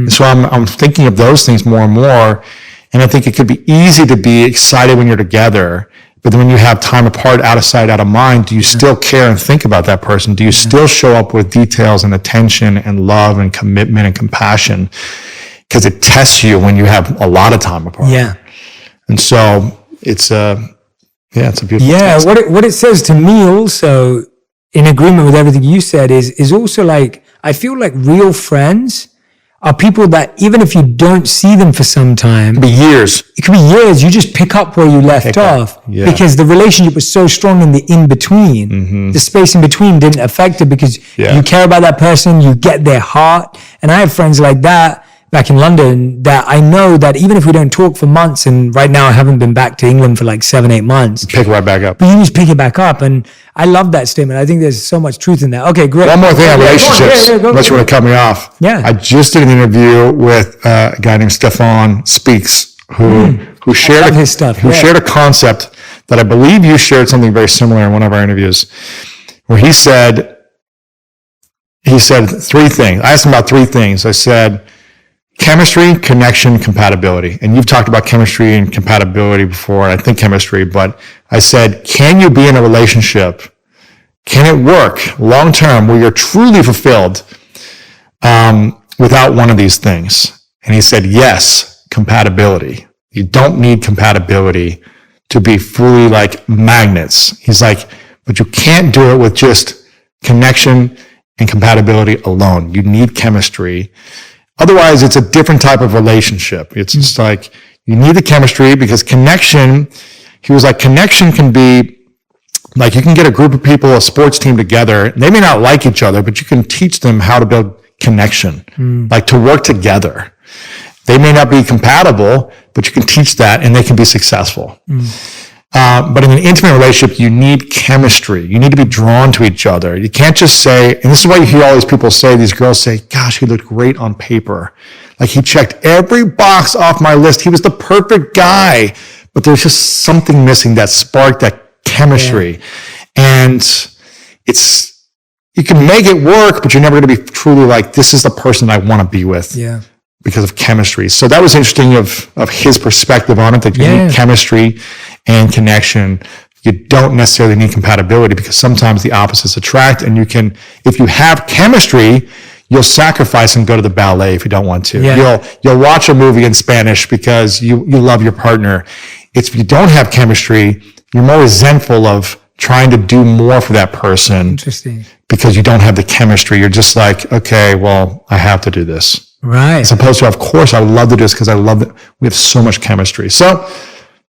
So I'm thinking of those things more and more. And I think it could be easy to be excited when you're together, but then when you have time apart, out of sight, out of mind, do you still care and think about that person? Do you still show up with details and attention and love and commitment and compassion? Because it tests you when you have a lot of time apart. Yeah. And so it's a beautiful test. What it says to me also, in agreement with everything you said, is also like, I feel like real friends are people that even if you don't see them for some time, it could be years, you just pick up where you left off because the relationship was so strong in the in-between. The space in between didn't affect it because you care about that person, you get their heart. And I have friends like that back in London that I know that even if we don't talk for months, and right now I haven't been back to England for like 7-8 months. Pick right back up. But you just pick it back up. And I love that statement. I think there's so much truth in that. Okay, great. One more thing on relationships, unless you want to cut me off. Yeah. I just did an interview with a guy named Stefan Speaks, who shared his stuff. Shared a concept that I believe you shared something very similar in one of our interviews, where he said 3 things. I asked him about 3 things. I said, chemistry, connection, compatibility. And you've talked about chemistry and compatibility before, and I think chemistry, but I said, can you be in a relationship? Can it work long term where you're truly fulfilled without one of these things? And he said, yes, compatibility. You don't need compatibility to be fully like magnets. He's like, but you can't do it with just connection and compatibility alone. You need chemistry. Otherwise, it's a different type of relationship. It's just like, you need the chemistry because connection, he was like, connection can be like, you can get a group of people, a sports team together, and they may not like each other, but you can teach them how to build connection, like to work together. They may not be compatible, but you can teach that and they can be successful. But in an intimate relationship, you need chemistry. You need to be drawn to each other. You can't just say, and this is why you hear all these people say, these girls say, gosh, he looked great on paper. Like he checked every box off my list. He was the perfect guy, but there's just something missing, that spark, that chemistry. And you can make it work, but you're never going to be truly like, this is the person I want to be with. Yeah. Because of chemistry. So that was interesting of his perspective on it, that you need chemistry and connection. You don't necessarily need compatibility, because sometimes the opposites attract, and if you have chemistry, you'll sacrifice and go to the ballet if you don't want to. Yeah. You'll watch a movie in Spanish because you love your partner. If you don't have chemistry, you're more resentful of trying to do more for that person. Interesting. Because you don't have the chemistry. You're just like, okay, well, I have to do this. Right. As opposed to, of course, I would love to do this because I love that we have so much chemistry. So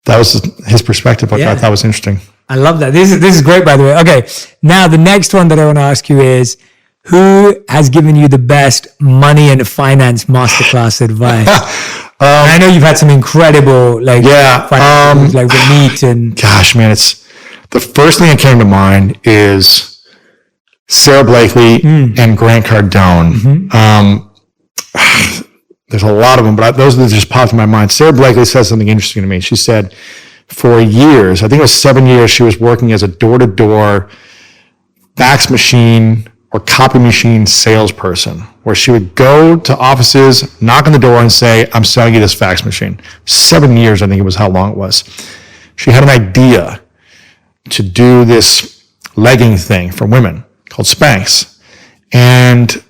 that was his perspective, which I thought was interesting. I love that. This is great, by the way. Okay. Now, the next one that I want to ask you is, who has given you the best money and finance masterclass advice? I know you've had some incredible, like Ramit and... Gosh, man, the first thing that came to mind is Sarah Blakely and Grant Cardone. There's a lot of them, but those that just popped in my mind. Sarah Blakely said something interesting to me. She said, for years, I think it was 7 years, she was working as a door-to-door fax machine or copy machine salesperson, where she would go to offices, knock on the door, and say, I'm selling you this fax machine. 7 years, I think it was how long it was. She had an idea to do this legging thing for women called Spanx. And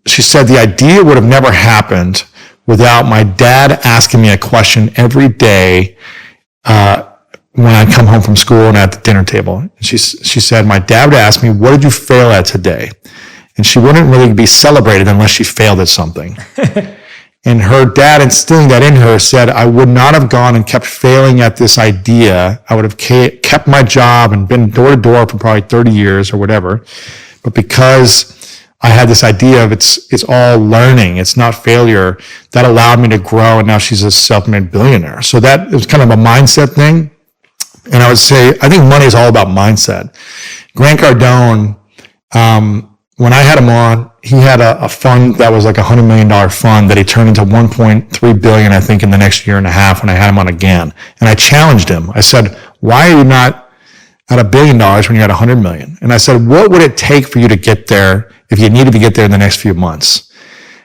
she said the idea would have never happened without my dad asking me a question every day when I come home from school and at the dinner table. And she said, my dad would ask me, what did you fail at today? And she wouldn't really be celebrated unless she failed at something. And her dad, instilling that in her, said, I would not have gone and kept failing at this idea. I would have kept my job and been door to door for probably 30 years or whatever. But because I had this idea of it's all learning, it's not failure, that allowed me to grow, and now she's a self-made billionaire. So it was kind of a mindset thing. And I would say, I think money is all about mindset. Grant Cardone, when I had him on, he had a fund that was like $100 million fund that he turned into $1.3 billion, I think, in the next year and a half when I had him on again. And I challenged him. I said, why are you not at $1 billion when you're at $100 million? And I said, what would it take for you to get there if you needed to get there in the next few months?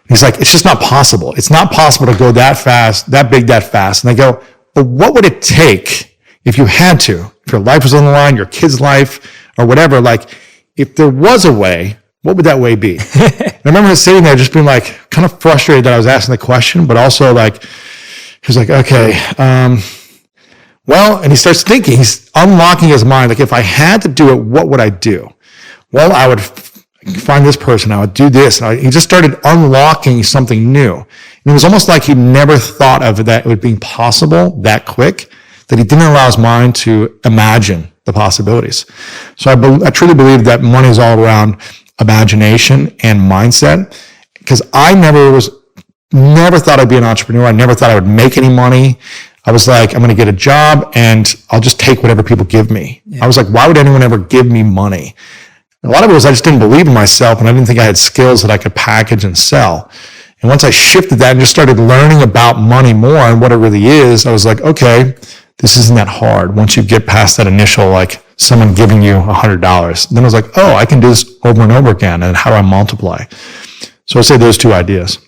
And he's like, it's just not possible. It's not possible to go that fast, that big, that fast. And I go, but what would it take if you had to? If your life was on the line, your kid's life, or whatever, like, if there was a way, what would that way be? And I remember him sitting there just being like, kind of frustrated that I was asking the question, but also like, he's like, okay, well, and he starts thinking, he's unlocking his mind. Like, if I had to do it, what would I do? Well, I would find this person, I would do this. And he just started unlocking something new. And it was almost like he never thought of that it would be possible that quick, that he didn't allow his mind to imagine the possibilities. So I truly believe that money is all around imagination and mindset, because I never thought I'd be an entrepreneur. I never thought I would make any money. I was like, I'm going to get a job and I'll just take whatever people give me. Yeah. I was like, why would anyone ever give me money? A lot of it was I just didn't believe in myself, and I didn't think I had skills that I could package and sell. And once I shifted that and just started learning about money more and what it really is, I was like, okay, this isn't that hard. Once you get past that initial, like, someone giving you $100, then I was like, oh, I can do this over and over again. And how do I multiply? So I'd say those two ideas.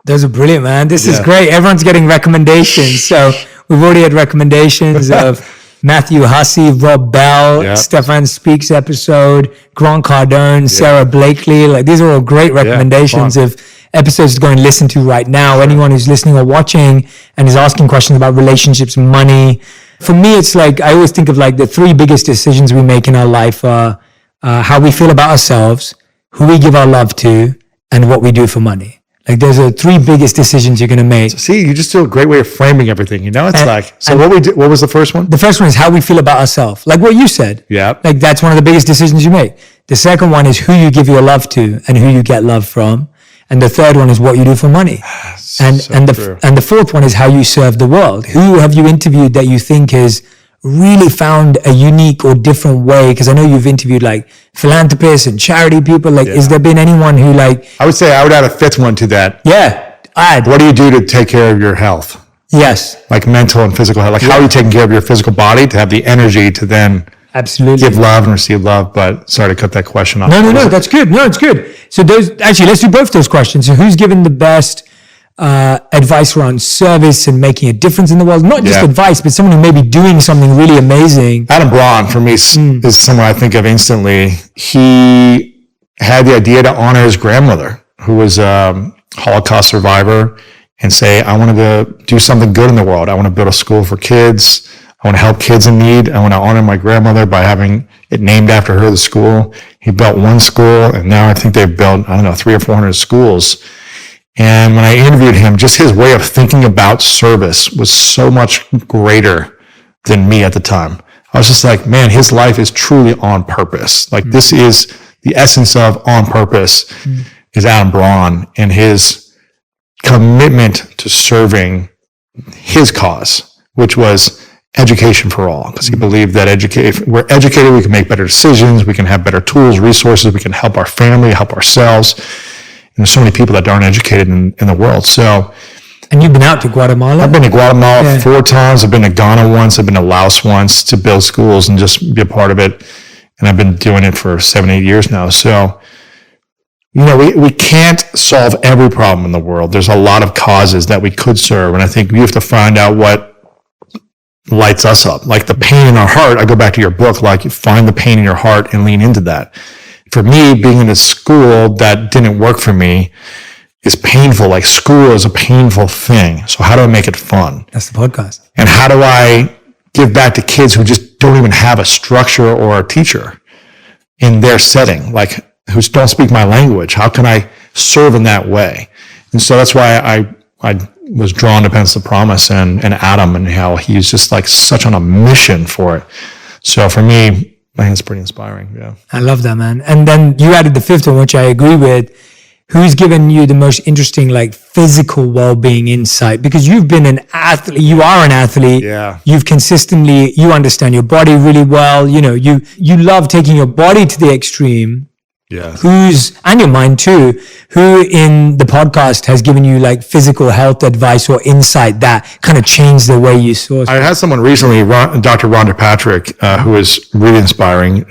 Those are brilliant, man. This is great. Everyone's getting recommendations. So we've already had recommendations of Matthew Hussey, Rob Bell, Stefan Speaks episode, Grant Cardone, Sarah Blakely. Like, these are all great recommendations of episodes to go and listen to right now. Anyone who's listening or watching and is asking questions about relationships, money. For me, it's like, I always think of like the three biggest decisions we make in our life are how we feel about ourselves, who we give our love to, and what we do for money. Like, those are three biggest decisions you're going to make. See, you just do a great way of framing everything. What was the first one? The first one is how we feel about ourselves. Like what you said. Yeah. Like, that's one of the biggest decisions you make. The second one is who you give your love to and who you get love from. And the third one is what you do for money. And the fourth one is how you serve the world. Who have you interviewed that you think has really found a unique or different way? Because I know you've interviewed like philanthropists and charity people. Like, has there been anyone who, like... I would say I would add a fifth one to that. Yeah, add. What do you do to take care of your health? Yes. Like mental and physical health. Like how are you taking care of your physical body to have the energy to then absolutely give love and receive love? But sorry to cut that question off. No, that's good. No, it's good. So let's do both those questions. So who's given the best advice around service and making a difference in the world? Not just advice, but someone who may be doing something really amazing. Adam Braun, for me, is someone I think of instantly. He had the idea to honor his grandmother, who was a Holocaust survivor, and say, I wanted to do something good in the world. I want to build a school for kids. I want to help kids in need. I want to honor my grandmother by having it named after her, the school. He built one school, and now I think they've built, 300 or 400 schools. And when I interviewed him, just his way of thinking about service was so much greater than me at the time. I was just like, man, his life is truly on purpose. Like this is the essence of on purpose is Adam Braun and his commitment to serving his cause, which was education for all, because he believed that if we're educated, we can make better decisions, we can have better tools, resources, we can help our family, help ourselves. And there's so many people that aren't educated in the world. So, and you've been out to Guatemala? I've been to Guatemala 4 times. I've been to Ghana once. I've been to Laos once to build schools and just be a part of it. And I've been doing it for 7-8 years now. So, we can't solve every problem in the world. There's a lot of causes that we could serve. And I think we have to find out what lights us up. Like the pain in our heart, I go back to your book, like you find the pain in your heart and lean into that. For me, being in a school that didn't work for me is painful. Like school is a painful thing. So how do I make it fun? That's the podcast. And how do I give back to kids who just don't even have a structure or a teacher in their setting? Like, who don't speak my language. How can I serve in that way? And so that's why I was drawn to Pencil Promise and Adam, and how he's just like such on a mission for it. So for me, I think it's pretty inspiring. Yeah. I love that, man. And then you added the 5th one, which I agree with. Who's given you the most interesting, like, physical well-being insight? Because you've been an athlete. You are an athlete. Yeah. You understand your body really well. You love taking your body to the extreme. Yeah. And your mind too, who in the podcast has given you like physical health advice or insight that kind of changed the way you saw? I had someone recently, Dr. Rhonda Patrick, who is really inspiring.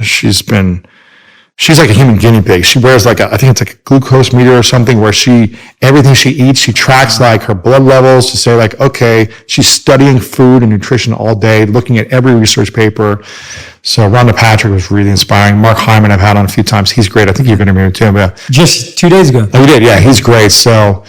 She's like a human guinea pig. She wears I think it's like a glucose meter or something, where everything she eats, she tracks like her blood levels to say like, okay, she's studying food and nutrition all day, looking at every research paper. So Rhonda Patrick was really inspiring. Mark Hyman, I've had on a few times. He's great. I think you've interviewed him too. Just 2 days ago. Oh, you did? Yeah, he's great. So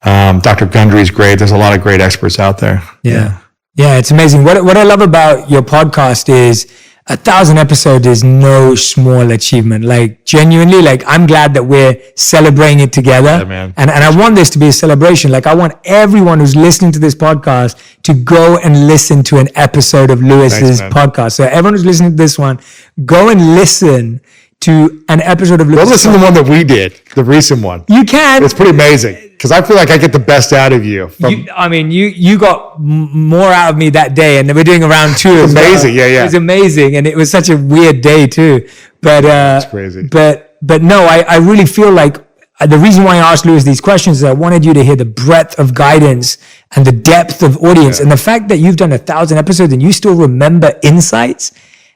Dr. Gundry is great. There's a lot of great experts out there. Yeah, it's amazing. What I love about your podcast is 1,000 episodes is no small achievement. Like genuinely, like I'm glad that we're celebrating it together. Yeah, man. And I want this to be a celebration. Like I want everyone who's listening to this podcast to go and listen to an episode of Lewis's podcast. So everyone who's listening to this one, go and listen to an episode of Lewis. Go listen to the one that we did, the recent one. You can. It's pretty amazing because I feel like I get the best out of you. You got more out of me that day, and we're doing a round 2. It was amazing, yeah. It was amazing, and it was such a weird day too. But that's crazy. But no, I really feel like the reason why I asked Lewis these questions is I wanted you to hear the breadth of guidance and the depth of audience, and the fact that you've done 1,000 episodes and you still remember insights.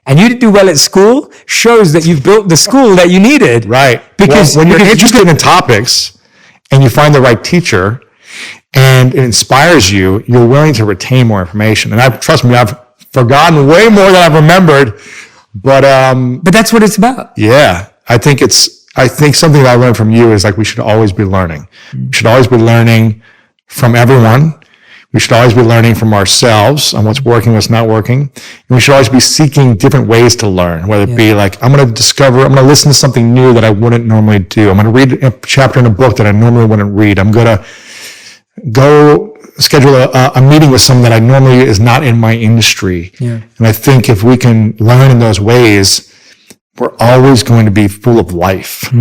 And you did do well at school shows that you've built the school that you needed. Right. Because when you're interested in topics and you find the right teacher and it inspires you, you're willing to retain more information. And trust me, I've forgotten way more than I've remembered. But that's what it's about. Yeah. I think something that I learned from you is like we should always be learning. We should always be learning from everyone. We should always be learning from ourselves on what's working, what's not working. And we should always be seeking different ways to learn, whether it be like, I'm going to listen to something new that I wouldn't normally do. I'm going to read a chapter in a book that I normally wouldn't read. I'm going to go schedule a meeting with someone that I normally is not in my industry. Yeah. And I think if we can learn in those ways, we're always going to be full of life.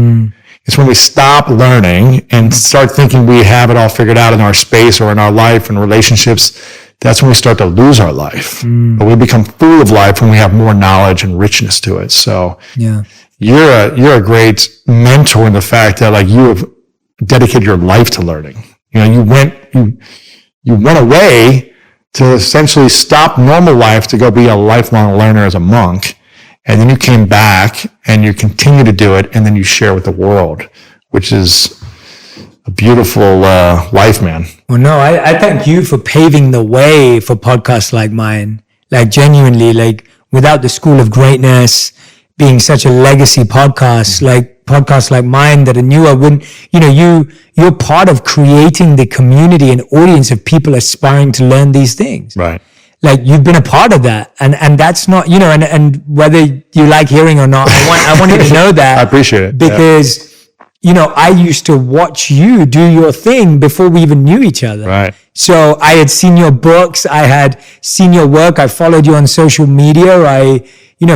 It's when we stop learning and start thinking we have it all figured out in our space or in our life and relationships, that's when we start to lose our life. But we become full of life when we have more knowledge and richness to it. So you're a great mentor in the fact that like you have dedicated your life to learning. You went away to essentially stop normal life to go be a lifelong learner as a monk. And then you came back and you continue to do it. And then you share with the world, which is a beautiful life, man. Well, no, I thank you for paving the way for podcasts like mine. Like genuinely, like without the School of Greatness being such a legacy podcast, like podcasts like mine that I knew I wouldn't, you're part of creating the community and audience of people aspiring to learn these things. Right. Like you've been a part of that. And that's not, and whether you like hearing or not, I want you to know that. I appreciate it. Because, I used to watch you do your thing before we even knew each other. Right. So I had seen your books. I had seen your work. I followed you on social media.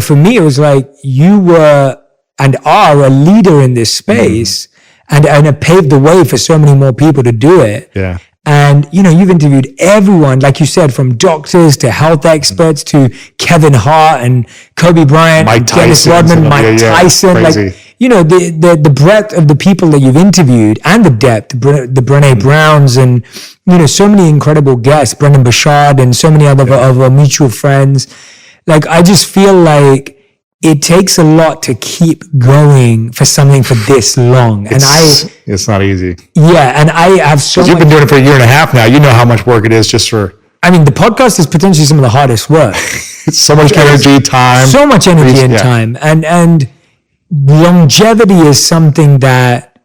For me, it was like you were and are a leader in this space and it paved the way for so many more people to do it. Yeah. And, you've interviewed everyone, like you said, from doctors to health experts to Kevin Hart and Kobe Bryant, Dennis Rodman, Mike Tyson. Crazy. The breadth of the people that you've interviewed and the depth, the Brené Browns and, so many incredible guests, Brendan Bouchard and so many other of our mutual friends. Like, I just feel like it takes a lot to keep going for something for this long. It's not easy. Yeah. And I have you've been doing it for a year and a half now. You know how much work it is just for. I mean, the podcast is potentially some of the hardest work. It's so much energy, time. So much energy and time. And longevity is something that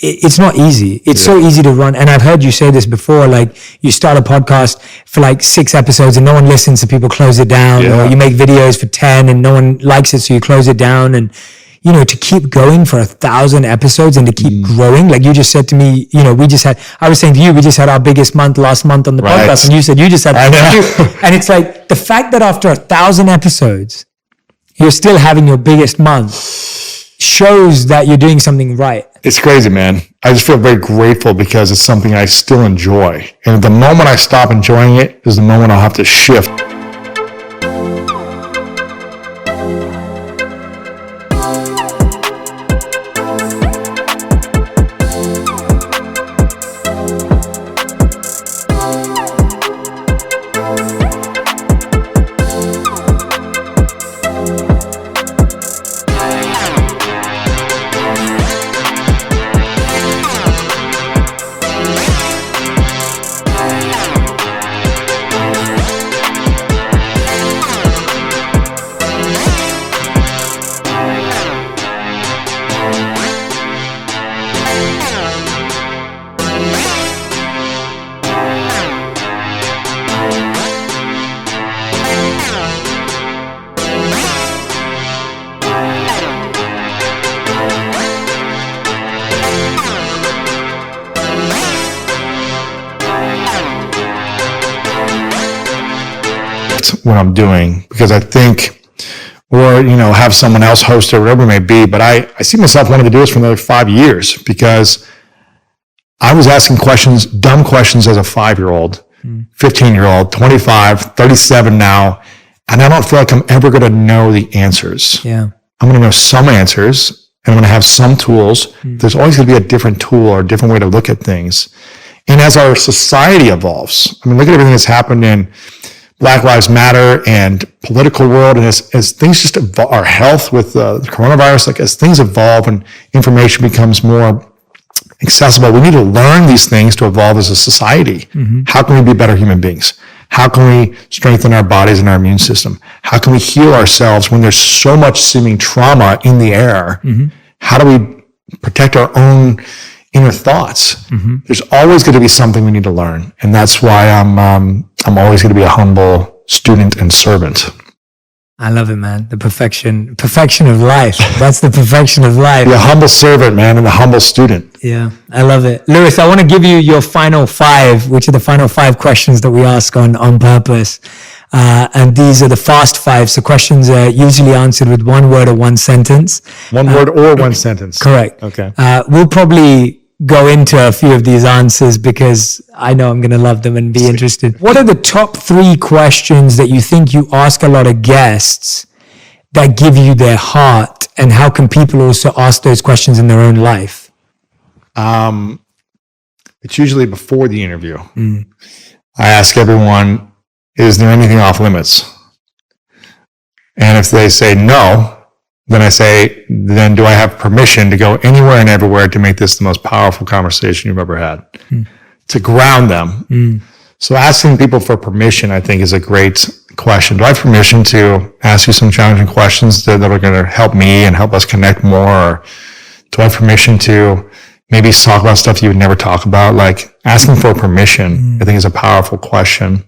it's not easy. It's so easy to run. And I've heard you say this before, like you start a podcast for like 6 episodes and no one listens, so people close it down. Or you make videos for 10 and no one likes it, so you close it down. And, to keep going for 1,000 episodes and to keep growing, like you just said to me, I was saying to you, we just had our biggest month last month on the podcast. And you said you just had, and it's like the fact that after 1,000 episodes, you're still having your biggest month shows that you're doing something right. It's crazy, man. I just feel very grateful because it's something I still enjoy. And the moment I stop enjoying it is the moment I'll have to shift. What I'm doing because I think, or, have someone else host it, whatever it may be. But I see myself wanting to do this for another 5 years because I was asking questions, dumb questions as a 5-year-old, 15-year-old, 25, 37 now. And I don't feel like I'm ever going to know the answers. Yeah. I'm going to know some answers and I'm going to have some tools. There's always going to be a different tool or a different way to look at things. And as our society evolves, look at everything that's happened in Black Lives Matter and political world. And as things just evolve, our health with the coronavirus, like as things evolve and information becomes more accessible, we need to learn these things to evolve as a society. How can we be better human beings? How can we strengthen our bodies and our immune system? How can we heal ourselves when there's so much seeming trauma in the air? How do we protect our own inner thoughts? There's always going to be something we need to learn. And that's why I'm always going to be a humble student and servant. I love it, man. The perfection of life. That's the perfection of life. Be a humble servant, man, and a humble student. Yeah, I love it. Lewis, I want to give you your final 5, which are the final 5 questions that we ask on purpose. And these are the fast 5. So questions are usually answered with 1 word or 1 sentence. 1 word or 1 sentence. Correct. Okay. We'll probably go into a few of these answers because I know I'm going to love them and be interested. What are the top 3 questions that you think you ask a lot of guests that give you their heart? And how can people also ask those questions in their own life? It's usually before the interview. I ask everyone, is there anything off limits? And if they say no, then I say, then do I have permission to go anywhere and everywhere to make this the most powerful conversation you've ever had? To ground them. So asking people for permission, I think, is a great question. Do I have permission to ask you some challenging questions that are going to help me and help us connect more? Or do I have permission to maybe talk about stuff you would never talk about? Like asking for permission, I think, is a powerful question.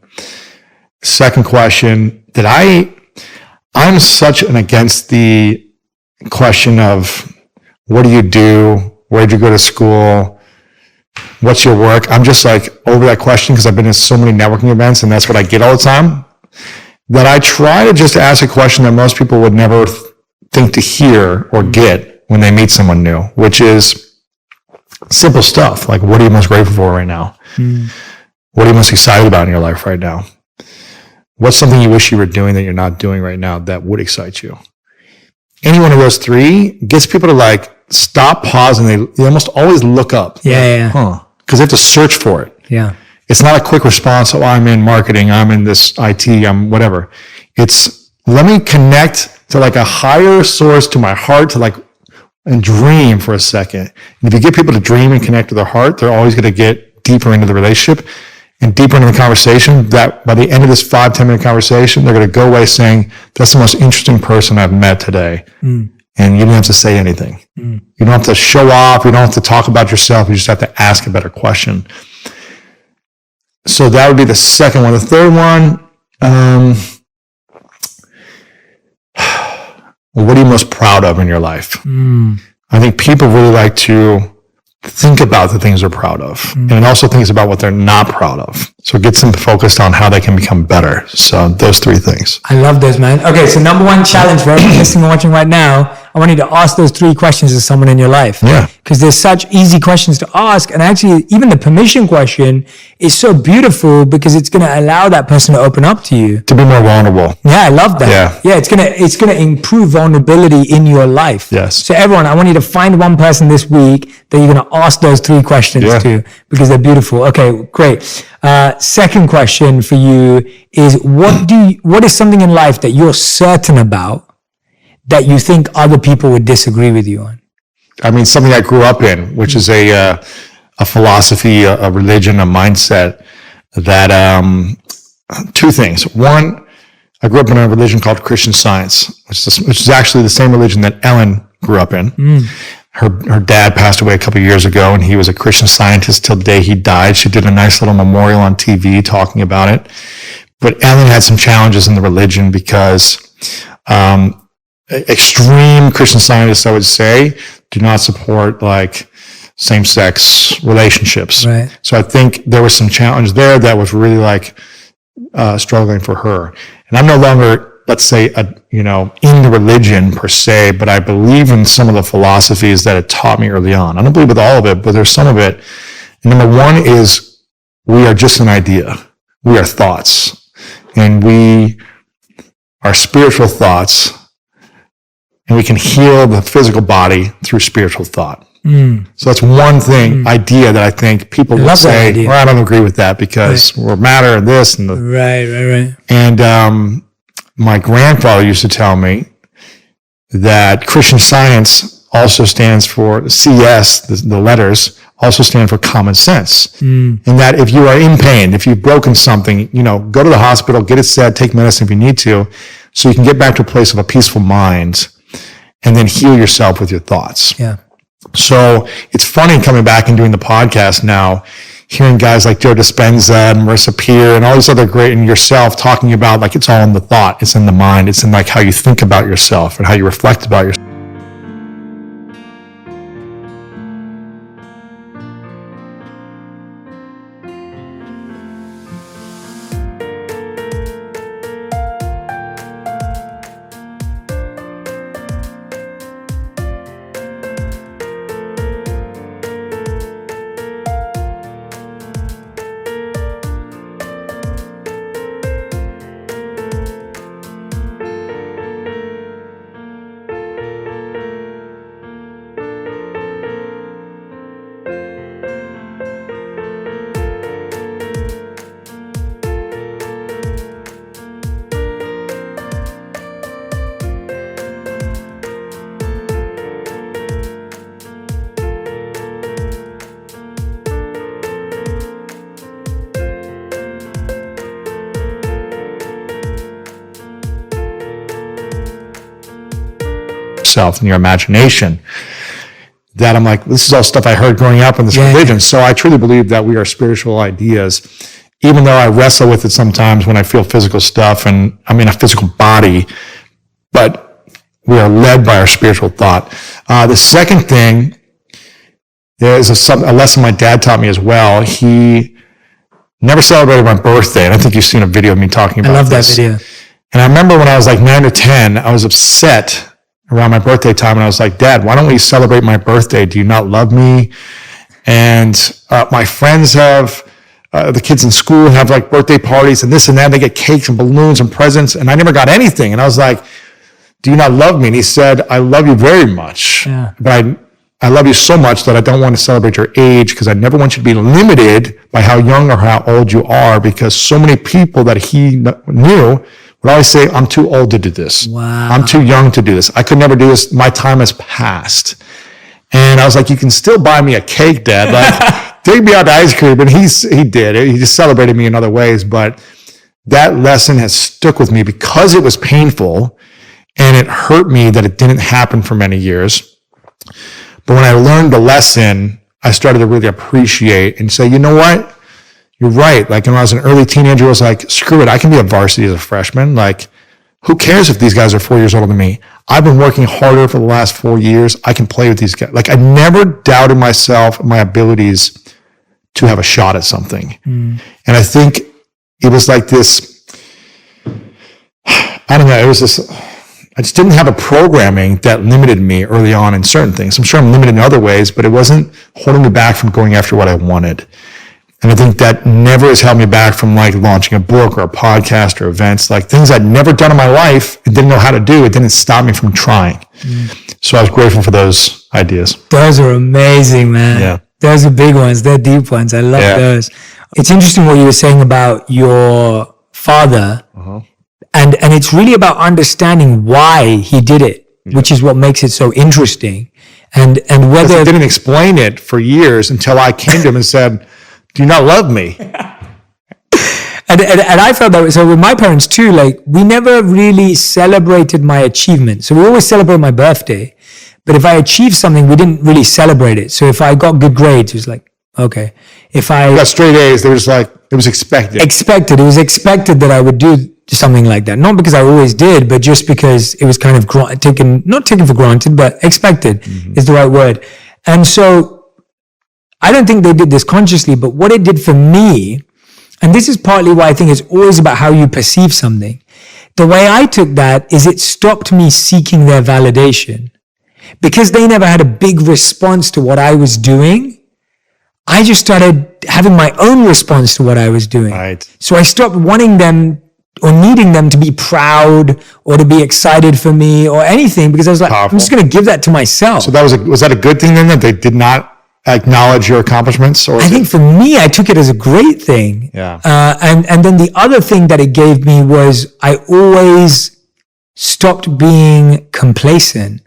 Second question, I'm such an against the question of what do you do? Where'd you go to school? What's your work? I'm just like over that question because I've been in so many networking events and that's what I get all the time, that I try to just ask a question that most people would never think to hear or get when they meet someone new, which is simple stuff. Like, what are you most grateful for right now? What are you most excited about in your life right now? What's something you wish you were doing that you're not doing right now that would excite you? Any one of those three gets people to like stop, pause, and they almost always look up. Because they have to search for it. Yeah. It's not a quick response. Oh, I'm in marketing. I'm in this IT. I'm whatever. It's let me connect to like a higher source to my heart to like and dream for a second. And if you get people to dream and connect to their heart, they're always going to get deeper into the relationship and deeper into the conversation, that by the end of this 5-10 minute conversation, they're going to go away saying, that's the most interesting person I've met today. And you don't have to say anything. You don't have to show off. You don't have to talk about yourself. You just have to ask a better question. So that would be the second one. The third one, what are you most proud of in your life? I think people really like to think about the things they're proud of. And it also thinks about what they're not proud of. So it gets them focused on how they can become better. So those three things. I love those, man. Okay, so number one challenge for everyone listening and watching right now, I want you to ask those three questions to someone in your life. Yeah. Because they're such easy questions to ask. And actually, even the permission question is so beautiful because it's going to allow that person to open up to you. To be more vulnerable. Yeah, I love that. Yeah. Yeah, it's gonna improve vulnerability in your life. Yes. So everyone, I want you to find one person this week that you're gonna ask those three questions to because they're beautiful. Okay, great. Second question for you is what is something in life that you're certain about that you think other people would disagree with you on? I mean, something I grew up in, which is a philosophy, a religion, a mindset that, two things. One, I grew up in a religion called Christian Science, which is actually the same religion that Ellen grew up in. Her dad passed away a couple of years ago, and he was a Christian Scientist till the day he died. She did a nice little memorial on TV talking about it. But Ellen had some challenges in the religion because extreme Christian Scientists, I would say, do not support like same-sex relationships. Right. So I think there was some challenge there that was really like struggling for her. And I'm no longer, let's say, in the religion per se, but I believe in some of the philosophies that it taught me early on. I don't believe with all of it, but there's some of it. And number one is we are just an idea. We are thoughts. And we are spiritual thoughts. And we can heal the physical body through spiritual thought. So that's one thing, idea that I think people would say, well, I don't agree with that because we're matter and this and the. Right. And my grandfather used to tell me that Christian Science also stands for CS, the letters also stand for common sense. And that if you are in pain, if you've broken something, go to the hospital, get it set, take medicine if you need to, so you can get back to a place of a peaceful mind and then heal yourself with your thoughts. Yeah. So it's funny coming back and doing the podcast now, hearing guys like Joe Dispenza and Marissa Peer and all these other great, and yourself talking about like it's all in the thought, it's in the mind, it's in like how you think about yourself and how you reflect about yourself. yourself and your imagination. That I'm like, this is all stuff I heard growing up in this religion. So I truly believe that we are spiritual ideas, even though I wrestle with it sometimes when I feel physical stuff and I'm in a physical body, but we are led by our spiritual thought. The second thing is a lesson my dad taught me as well. He never celebrated my birthday. And I think you've seen a video of me talking about this. I love that video. And I remember when I was like 9 or 10, I was upset around my birthday time. And I was like, Dad, why don't we celebrate my birthday? Do you not love me? And my friends have, the kids in school have like birthday parties and this and that. They get cakes and balloons and presents. And I never got anything. And I was like, do you not love me? And he said, I love you very much. Yeah. But I love you so much that I don't want to celebrate your age because I never want you to be limited by how young or how old you are, because so many people that he knew would always say, I'm too old to do this. Wow. I'm too young to do this. I could never do this. My time has passed. And I was like, you can still buy me a cake, Dad. Like, take me out to ice cream. And he did. He just celebrated me in other ways. But that lesson has stuck with me because it was painful and it hurt me that it didn't happen for many years. But when I learned the lesson, I started to really appreciate and say, you know what? You're right. Like when I was an early teenager, I was like, screw it. I can be a varsity as a freshman. Like, who cares if these guys are 4 years older than me? I've been working harder for the last 4 years. I can play with these guys. Like, I never doubted myself and my abilities to have a shot at something. And I think it was like this, I don't know, it was this, I just didn't have a programming that limited me early on in certain things. I'm sure I'm limited in other ways, but it wasn't holding me back from going after what I wanted. And I think that never has held me back from like launching a book or a podcast or events, like things I'd never done in my life and didn't know how to do. It didn't stop me from trying. So I was grateful for those ideas. Those are amazing, man. Yeah. Those are big ones. They're deep ones. I love those. It's interesting what you were saying about your father. And it's really about understanding why he did it, which is what makes it so interesting. And whether he didn't explain it for years until I came to him and said, do you not love me? And I felt that way. So with my parents too, like we never really celebrated my achievement. So we always celebrate my birthday. But if I achieved something, we didn't really celebrate it. So if I got good grades, it was like, okay. If I got straight A's, they were just like, it was expected. It was expected that I would do something like that. Not because I always did, but just because it was kind of not taken for granted, but expected is the right word. And so I don't think they did this consciously, but what it did for me, and this is partly why I think it's always about how you perceive something. The way I took that is it stopped me seeking their validation. Because they never had a big response to what I was doing, I just started having my own response to what I was doing. Right. So I stopped wanting them or needing them to be proud or to be excited for me or anything, because I was like, powerful. I'm just going to give that to myself. So was that a good thing then, that they did not acknowledge your accomplishments? Or I think for me, I took it as a great thing. Yeah. And then the other thing that it gave me was I always stopped being complacent,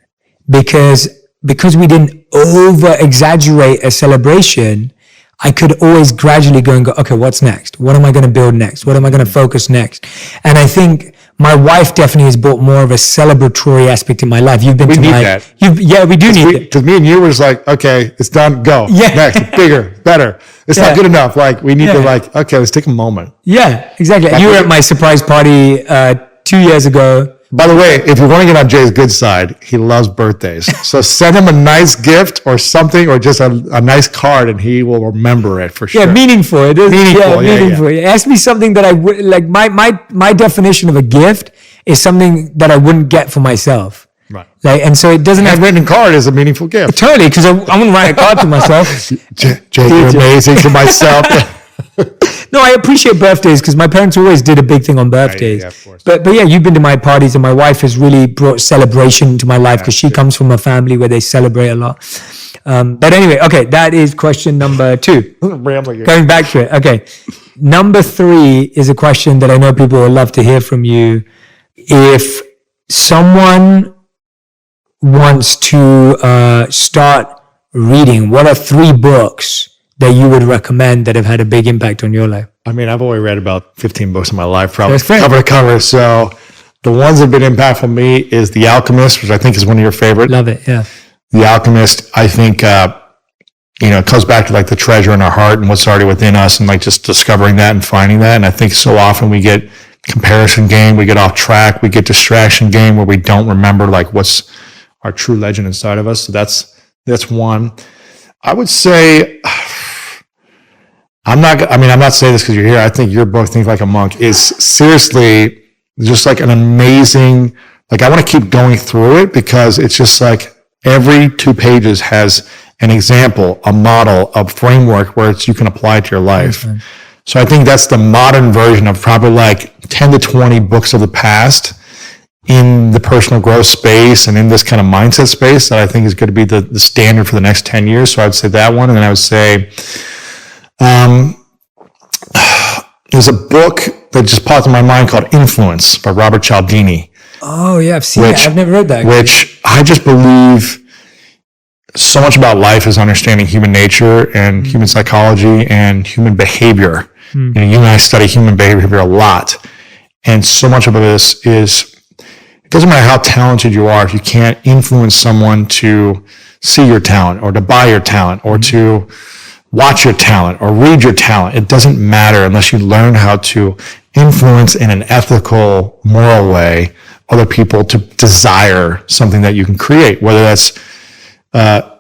because we didn't over exaggerate a celebration. I could always gradually go and go, okay, what's next? What am I going to build next? What am I going to focus next? And I think my wife definitely has brought more of a celebratory aspect in my life. You've been we to need my, that. We do need it. Because me and you were just like, okay, it's done, go. Yeah. Next, bigger, better. It's not good enough. Like, we need to like, okay, let's take a moment. Yeah, exactly. And you were at my surprise party 2 years ago. By the way, if you want to get on Jay's good side, he loves birthdays. So send him a nice gift or something, or just a nice card, and he will remember it for sure. Yeah, meaningful. It is meaningful. Yeah. Ask me something that I would like. My definition of a gift is something that I wouldn't get for myself. Right. Like, and so it doesn't have written card is a meaningful gift. Totally, because I wouldn't write a card to myself. Jay, you're amazing to myself. No, I appreciate birthdays because my parents always did a big thing on birthdays. Yeah, of course. But yeah, you've been to my parties, and my wife has really brought celebration into my life because she comes from a family where they celebrate a lot. But anyway, okay, that is question number 2. Going back to it. Okay. Number 3 is a question that I know people would love to hear from you. If someone wants to start reading, what are 3 books that you would recommend that have had a big impact on your life? I mean, I've only read about 15 books in my life, probably cover to cover. So, the ones that have been impactful on me is The Alchemist, which I think is one of your favorite. Love it. Yeah. The Alchemist, I think, it comes back to like the treasure in our heart and what's already within us, and like just discovering that and finding that. And I think so often we get comparison game, we get off track, we get distraction game where we don't remember like what's our true legend inside of us. So that's one. I would say, I'm not saying this because you're here. I think your book, Think Like a Monk, is seriously just like an amazing, like I want to keep going through it because it's just like every 2 pages has an example, a model, a framework where you can apply it to your life. Mm-hmm. So I think that's the modern version of probably like 10 to 20 books of the past in the personal growth space and in this kind of mindset space that I think is going to be the standard for the next 10 years. So I would say that one. And then I would say, there's a book that just popped in my mind called Influence by Robert Cialdini. Oh yeah, I've seen it. I've never read that. Which I just believe so much about life is understanding human nature and human psychology and human behavior. You and I study human behavior a lot. And so much of this is, it doesn't matter how talented you are, if you can't influence someone to see your talent or to buy your talent or to watch your talent or read your talent, it doesn't matter unless you learn how to influence in an ethical, moral way other people to desire something that you can create, whether that's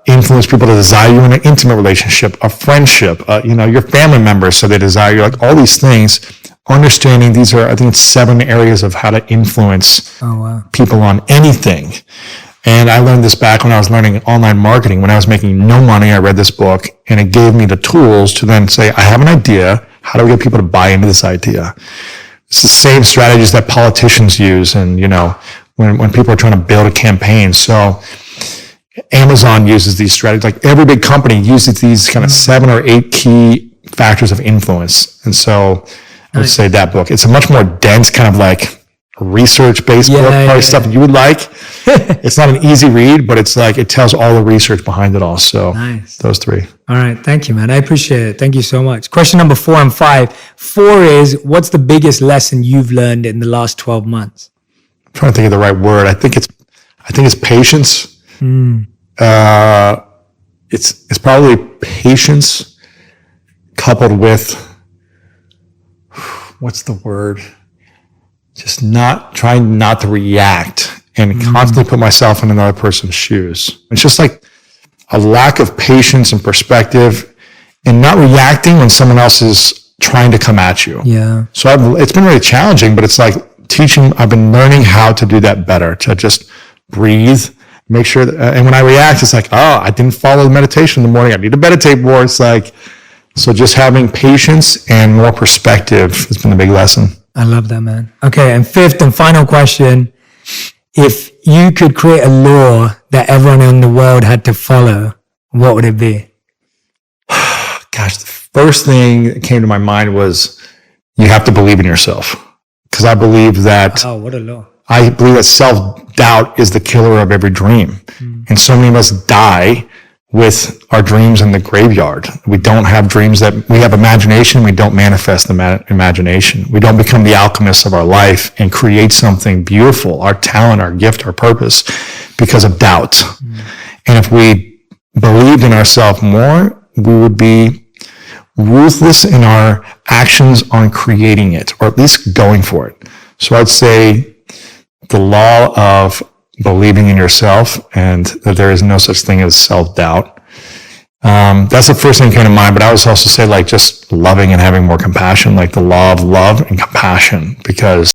influence people to desire you in an intimate relationship, a friendship, your family members, so they desire you, like all these things. Understanding these are, I think it's 7 areas of how to influence people on anything. And I learned this back when I was learning online marketing. When I was making no money, I read this book and it gave me the tools to then say, I have an idea. How do we get people to buy into this idea? It's the same strategies that politicians use. And, when people are trying to build a campaign. So Amazon uses these strategies. Like every big company uses these kind of 7 or 8 key factors of influence. And so I would say that book. It's a much more dense kind of like research-based book, probably stuff that you would like. It's not an easy read, but it's like it tells all the research behind it all. So those 3. All right. Thank you, man. I appreciate it. Thank you so much. Question number 4 and 5. 4 is, what's the biggest lesson you've learned in the last 12 months? I'm trying to think of the right word. I think it's patience. It's probably patience coupled with, what's the word? Just trying not to react and constantly put myself in another person's shoes. It's just like a lack of patience and perspective and not reacting when someone else is trying to come at you. Yeah. So it's been really challenging, but it's like I've been learning how to do that better, to just breathe, make sure that, and when I react, it's like, I didn't follow the meditation in the morning. I need to meditate more. It's like, so just having patience and more perspective has been the big lesson. I love that, man. Okay, and 5th and final question. If you could create a law that everyone in the world had to follow, what would it be? Gosh, the first thing that came to my mind was you have to believe in yourself. Because I believe that... Oh, what a law. I believe that self-doubt is the killer of every dream. And so many of us die with our dreams in the graveyard. We don't have dreams we have imagination. We don't manifest the imagination. We don't become the alchemists of our life and create something beautiful, our talent, our gift, our purpose, because of doubt. And if we believed in ourselves more, we would be ruthless in our actions on creating it, or at least going for it. So I'd say the law of believing in yourself and that there is no such thing as self-doubt. That's the first thing that came to mind, but I would also say like just loving and having more compassion, like the law of love and compassion, because